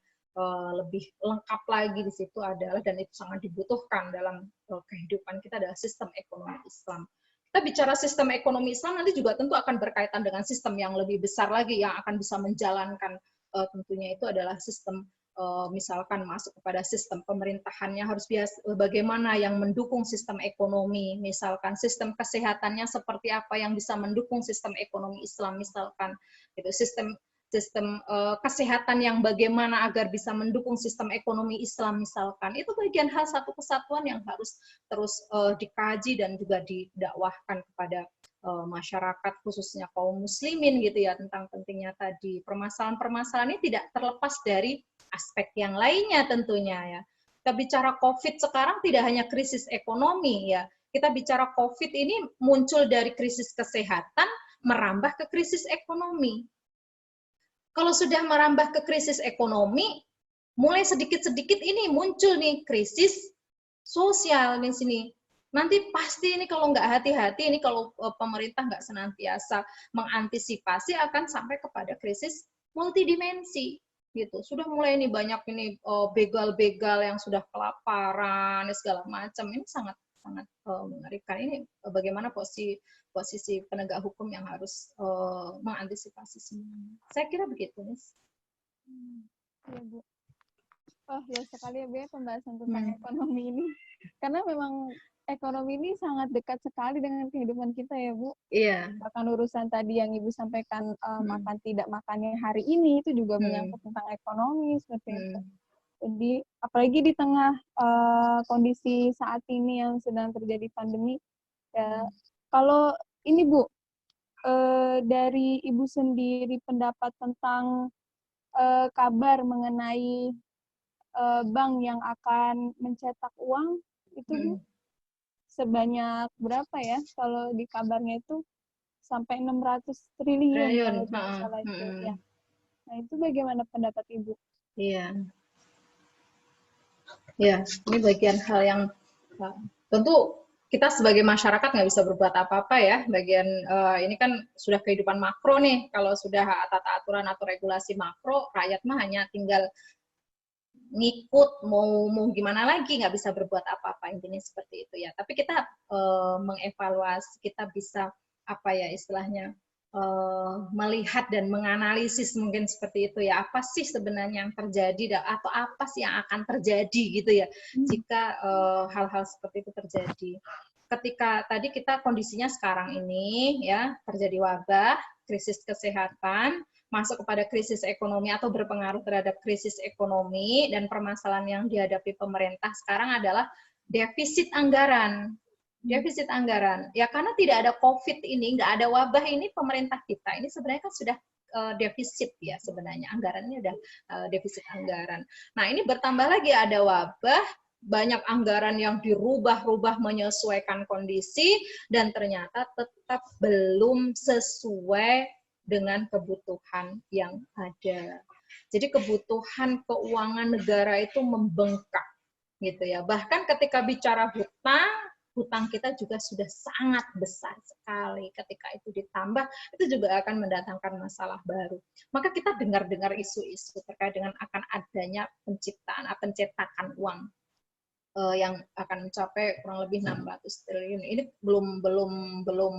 lebih lengkap lagi di situ adalah, dan itu sangat dibutuhkan dalam kehidupan kita adalah sistem ekonomi Islam. Kita bicara sistem ekonomi Islam nanti juga tentu akan berkaitan dengan sistem yang lebih besar lagi yang akan bisa menjalankan tentunya itu adalah sistem misalkan masuk kepada sistem pemerintahannya harus bagaimana yang mendukung sistem ekonomi, misalkan sistem kesehatannya seperti apa yang bisa mendukung sistem ekonomi Islam misalkan itu sistem kesehatan yang bagaimana agar bisa mendukung sistem ekonomi Islam misalkan, itu bagian hal satu kesatuan yang harus terus dikaji dan juga didakwahkan kepada masyarakat khususnya kaum muslimin gitu ya, tentang pentingnya tadi permasalahan-permasalahan ini tidak terlepas dari aspek yang lainnya tentunya ya. Kita bicara COVID sekarang tidak hanya krisis ekonomi ya, kita bicara COVID ini muncul dari krisis kesehatan merambah ke krisis ekonomi. Kalau sudah merambah ke krisis ekonomi, mulai sedikit-sedikit ini muncul nih krisis sosial di sini. Nanti pasti ini kalau nggak hati-hati, ini kalau pemerintah nggak senantiasa mengantisipasi akan sampai kepada krisis multidimensi gitu. Sudah mulai ini banyak ini begal-begal yang sudah kelaparan segala macam. Ini sangat mengerikan. Ini bagaimana posisi penegak hukum yang harus mengantisipasi semuanya. Saya kira begitu, Miss. Ya, Bu. Wah, luas sekali ya, Bu, pembahasan tentang ekonomi ini. Karena memang ekonomi ini sangat dekat sekali dengan kehidupan kita ya, Bu. Iya. Bahkan urusan tadi yang Ibu sampaikan makan tidak makannya hari ini itu juga menyangkut tentang ekonomi seperti itu. Jadi apalagi di tengah kondisi saat ini yang sedang terjadi pandemi, ya, kalau ini Bu, dari Ibu sendiri pendapat tentang kabar mengenai bank yang akan mencetak uang itu Bu, sebanyak berapa ya? Kalau di kabarnya itu sampai 600 triliun kalau tidak salah itu ya. Nah, itu bagaimana pendapat Ibu? Iya. Ya, ini bagian hal yang tentu kita sebagai masyarakat nggak bisa berbuat apa-apa ya. Bagian ini kan sudah kehidupan makro nih. Kalau sudah tata aturan atau regulasi makro, rakyat mah hanya tinggal ngikut, mau gimana lagi, nggak bisa berbuat apa-apa, intinya seperti itu ya. Tapi kita mengevaluasi, kita bisa apa ya istilahnya melihat dan menganalisis mungkin seperti itu ya, apa sih sebenarnya yang terjadi atau apa sih yang akan terjadi gitu ya jika hal-hal seperti itu terjadi. ketika tadi kita kondisinya sekarang ini ya terjadi wabah, krisis kesehatan, masuk kepada krisis ekonomi atau berpengaruh terhadap krisis ekonomi, dan permasalahan yang dihadapi pemerintah sekarang adalah defisit anggaran. Defisit anggaran. Ya karena tidak ada COVID ini, nggak ada wabah ini, pemerintah kita ini sebenarnya kan sudah defisit ya sebenarnya, anggarannya udah defisit anggaran. Nah ini bertambah lagi ada wabah, banyak anggaran yang dirubah-rubah menyesuaikan kondisi, dan ternyata tetap belum sesuai dengan kebutuhan yang ada. Jadi kebutuhan keuangan negara itu membengkak gitu ya. Bahkan ketika bicara hutang kita juga sudah sangat besar sekali. Ketika itu ditambah, itu juga akan mendatangkan masalah baru. Maka kita dengar-dengar isu-isu terkait dengan akan adanya pencetakan uang yang akan mencapai kurang lebih 600 triliun. Ini belum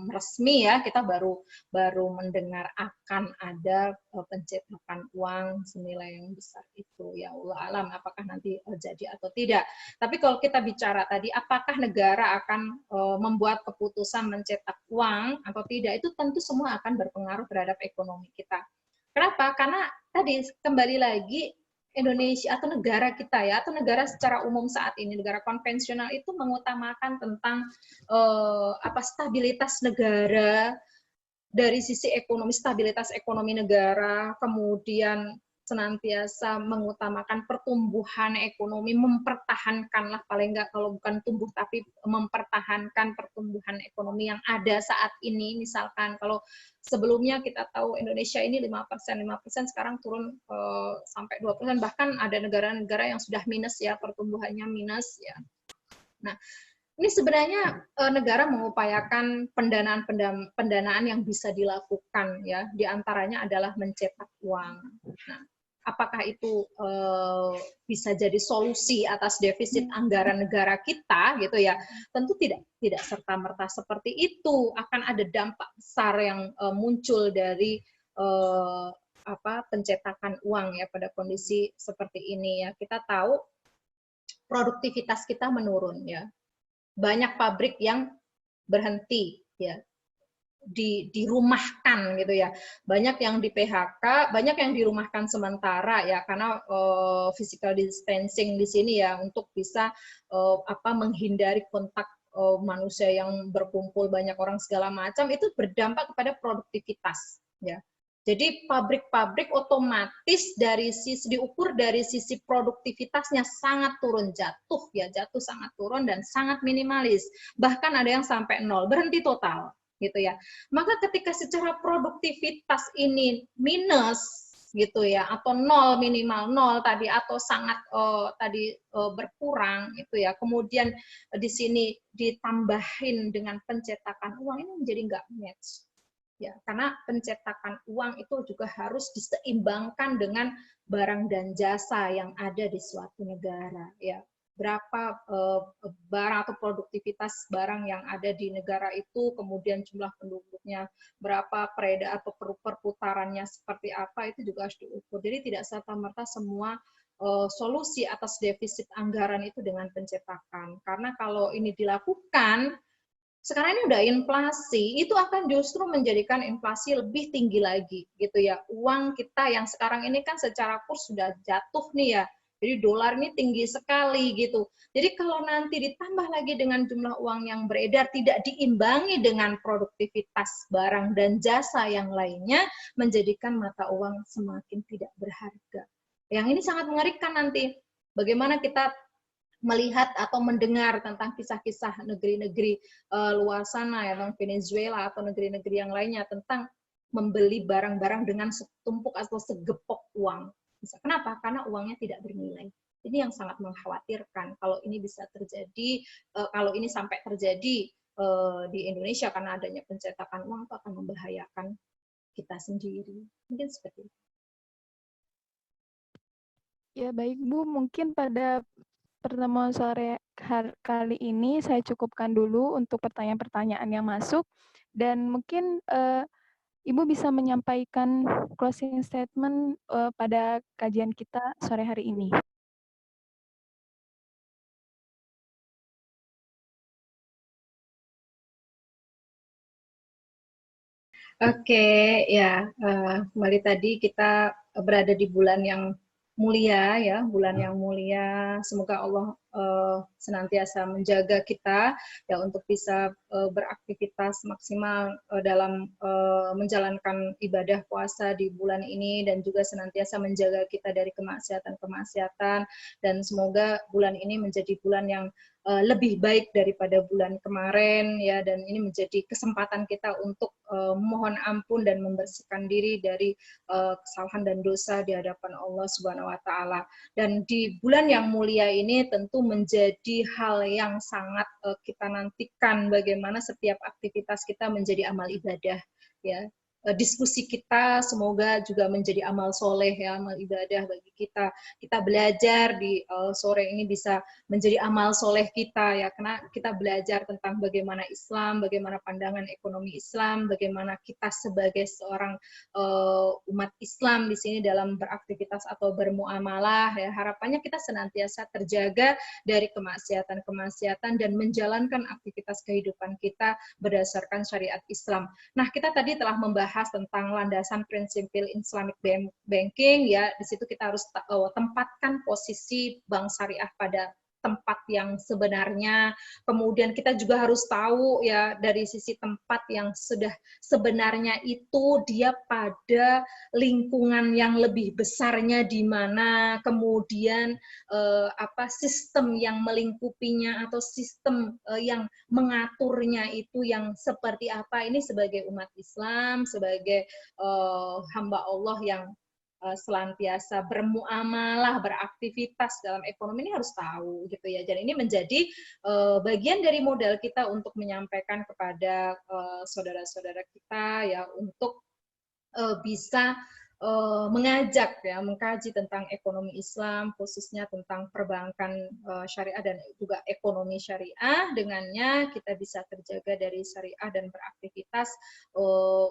resmi ya, kita baru mendengar akan ada pencetakan uang senilai yang besar itu. Ya Allah alam apakah nanti jadi atau tidak. Tapi kalau kita bicara tadi apakah negara akan membuat keputusan mencetak uang atau tidak, itu tentu semua akan berpengaruh terhadap ekonomi kita. Kenapa? Karena tadi kembali lagi Indonesia atau negara kita ya, atau negara secara umum saat ini, negara konvensional itu mengutamakan tentang stabilitas negara dari sisi ekonomi, stabilitas ekonomi negara, kemudian senantiasa mengutamakan pertumbuhan ekonomi, mempertahankanlah paling enggak kalau bukan tumbuh tapi mempertahankan pertumbuhan ekonomi yang ada saat ini. Misalkan kalau sebelumnya kita tahu Indonesia ini 5%, sekarang turun sampai 2%, bahkan ada negara-negara yang sudah minus ya, pertumbuhannya minus ya. Nah, ini sebenarnya negara mengupayakan pendanaan yang bisa dilakukan ya, diantaranya adalah mencetak uang. Nah, apakah itu bisa jadi solusi atas defisit anggaran negara kita gitu ya? Tentu tidak serta-merta seperti itu. Akan ada dampak besar yang muncul dari pencetakan uang ya pada kondisi seperti ini ya. Kita tahu produktivitas kita menurun ya. Banyak pabrik yang berhenti ya, dirumahkan gitu ya, banyak yang di PHK, banyak yang dirumahkan sementara ya karena physical distancing di sini ya, untuk bisa menghindari kontak manusia yang berkumpul banyak orang segala macam, itu berdampak kepada produktivitas ya. Jadi pabrik-pabrik otomatis diukur dari sisi produktivitasnya sangat turun, jatuh sangat turun dan sangat minimalis. Bahkan ada yang sampai nol, berhenti total gitu ya. Maka ketika secara produktivitas ini minus gitu ya, atau nol, minimal nol tadi, atau sangat berkurang itu ya, kemudian di sini ditambahin dengan pencetakan uang, ini menjadi nggak match. Ya, karena pencetakan uang itu juga harus diseimbangkan dengan barang dan jasa yang ada di suatu negara. Ya, berapa barang atau produktivitas barang yang ada di negara itu, kemudian jumlah penduduknya berapa, peredaran atau perputarannya seperti apa, itu juga harus diukur. Jadi tidak serta-merta semua solusi atas defisit anggaran itu dengan pencetakan. Karena kalau ini dilakukan, sekarang ini udah inflasi, itu akan justru menjadikan inflasi lebih tinggi lagi gitu ya. Uang kita yang sekarang ini kan secara kurs sudah jatuh nih ya, jadi dolar ini tinggi sekali gitu. Jadi kalau nanti ditambah lagi dengan jumlah uang yang beredar tidak diimbangi dengan produktivitas barang dan jasa yang lainnya, menjadikan mata uang semakin tidak berharga. Yang ini sangat mengerikan nanti. Bagaimana kita melihat atau mendengar tentang kisah-kisah negeri-negeri luar sana ya, Venezuela atau negeri-negeri yang lainnya, tentang membeli barang-barang dengan setumpuk atau segepok uang. Kenapa? Karena uangnya tidak bernilai. Ini yang sangat mengkhawatirkan. Kalau ini bisa terjadi, kalau ini sampai terjadi di Indonesia karena adanya pencetakan uang, itu akan membahayakan kita sendiri. Mungkin seperti itu. Ya baik Bu, mungkin pada pertemuan sore kali ini saya cukupkan dulu untuk pertanyaan-pertanyaan yang masuk, dan mungkin Ibu bisa menyampaikan closing statement pada kajian kita sore hari ini. Oke, ya, kembali tadi kita berada di bulan yang mulia ya, bulan yang mulia. Semoga Allah senantiasa menjaga kita ya untuk bisa beraktivitas maksimal dalam menjalankan ibadah puasa di bulan ini dan juga senantiasa menjaga kita dari kemaksiatan-kemaksiatan dan semoga bulan ini menjadi bulan yang lebih baik daripada bulan kemarin ya dan ini menjadi kesempatan kita untuk mohon ampun dan membersihkan diri dari kesalahan dan dosa di hadapan Allah Subhanahu wa taala. Dan di bulan yang mulia ini tentu menjadi hal yang sangat kita nantikan bagaimana setiap aktivitas kita menjadi amal ibadah ya. Diskusi kita semoga juga menjadi amal soleh ya, amal ibadah bagi kita. Kita belajar di sore ini bisa menjadi amal soleh kita ya, karena kita belajar tentang bagaimana Islam, bagaimana pandangan ekonomi Islam, bagaimana kita sebagai seorang umat Islam di sini dalam beraktivitas atau bermuamalah ya, harapannya kita senantiasa terjaga dari kemaksiatan-kemaksiatan dan menjalankan aktivitas kehidupan kita berdasarkan syariat Islam. Nah, kita tadi telah membahas tentang landasan prinsipil Islamic banking ya, di situ kita harus tempatkan posisi bank syariah pada tempat yang sebenarnya. Kemudian kita juga harus tahu ya dari sisi tempat yang sudah sebenarnya itu dia pada lingkungan yang lebih besarnya di mana, kemudian sistem yang melingkupinya atau sistem yang mengaturnya itu yang seperti apa. Ini sebagai umat Islam, sebagai hamba Allah yang selantiasa bermuamalah, beraktivitas dalam ekonomi ini harus tahu gitu ya. Dan ini menjadi bagian dari modal kita untuk menyampaikan kepada saudara-saudara kita ya untuk bisa mengajak ya, mengkaji tentang ekonomi Islam, khususnya tentang perbankan syariah dan juga ekonomi syariah. Dengannya kita bisa terjaga dari syariah dan beraktivitas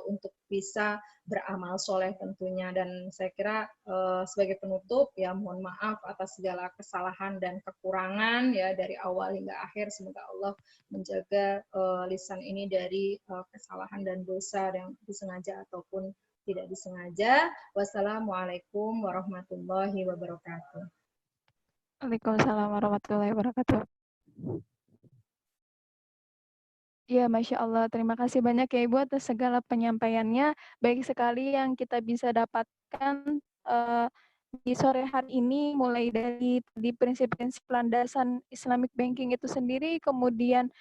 untuk bisa beramal soleh tentunya. Dan saya kira sebagai penutup ya mohon maaf atas segala kesalahan dan kekurangan ya dari awal hingga akhir. Semoga Allah menjaga lisan ini dari kesalahan dan dosa yang disengaja ataupun tidak disengaja. Wassalamualaikum warahmatullahi wabarakatuh. Waalaikumsalam warahmatullahi wabarakatuh. Ya, Masya Allah. Terima kasih banyak ya Ibu atas segala penyampaiannya. Baik sekali yang kita bisa dapatkan di sore hari ini, mulai dari di prinsip-prinsip landasan Islamic banking itu sendiri, kemudian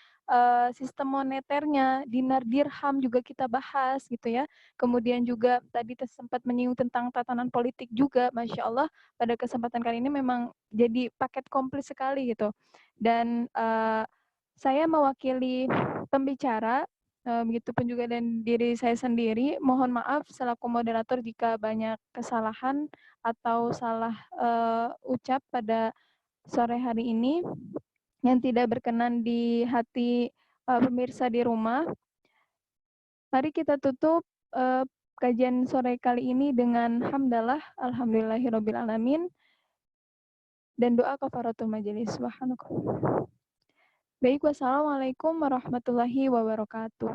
sistem moneternya, dinar dirham juga kita bahas gitu ya. Kemudian juga tadi sempat menyinggung tentang tatanan politik juga, Masya Allah. Pada kesempatan kali ini memang jadi paket komplit sekali gitu. Dan saya mewakili pembicara, begitupun juga dan diri saya sendiri. Mohon maaf selaku moderator jika banyak kesalahan atau salah ucap pada sore hari ini yang tidak berkenan di hati pemirsa di rumah. Mari kita tutup kajian sore kali ini dengan hamdalah, alhamdulillahirrabbilalamin, dan doa kafaratul majelis. Subhanakallah. Baik, wassalamualaikum warahmatullahi wabarakatuh.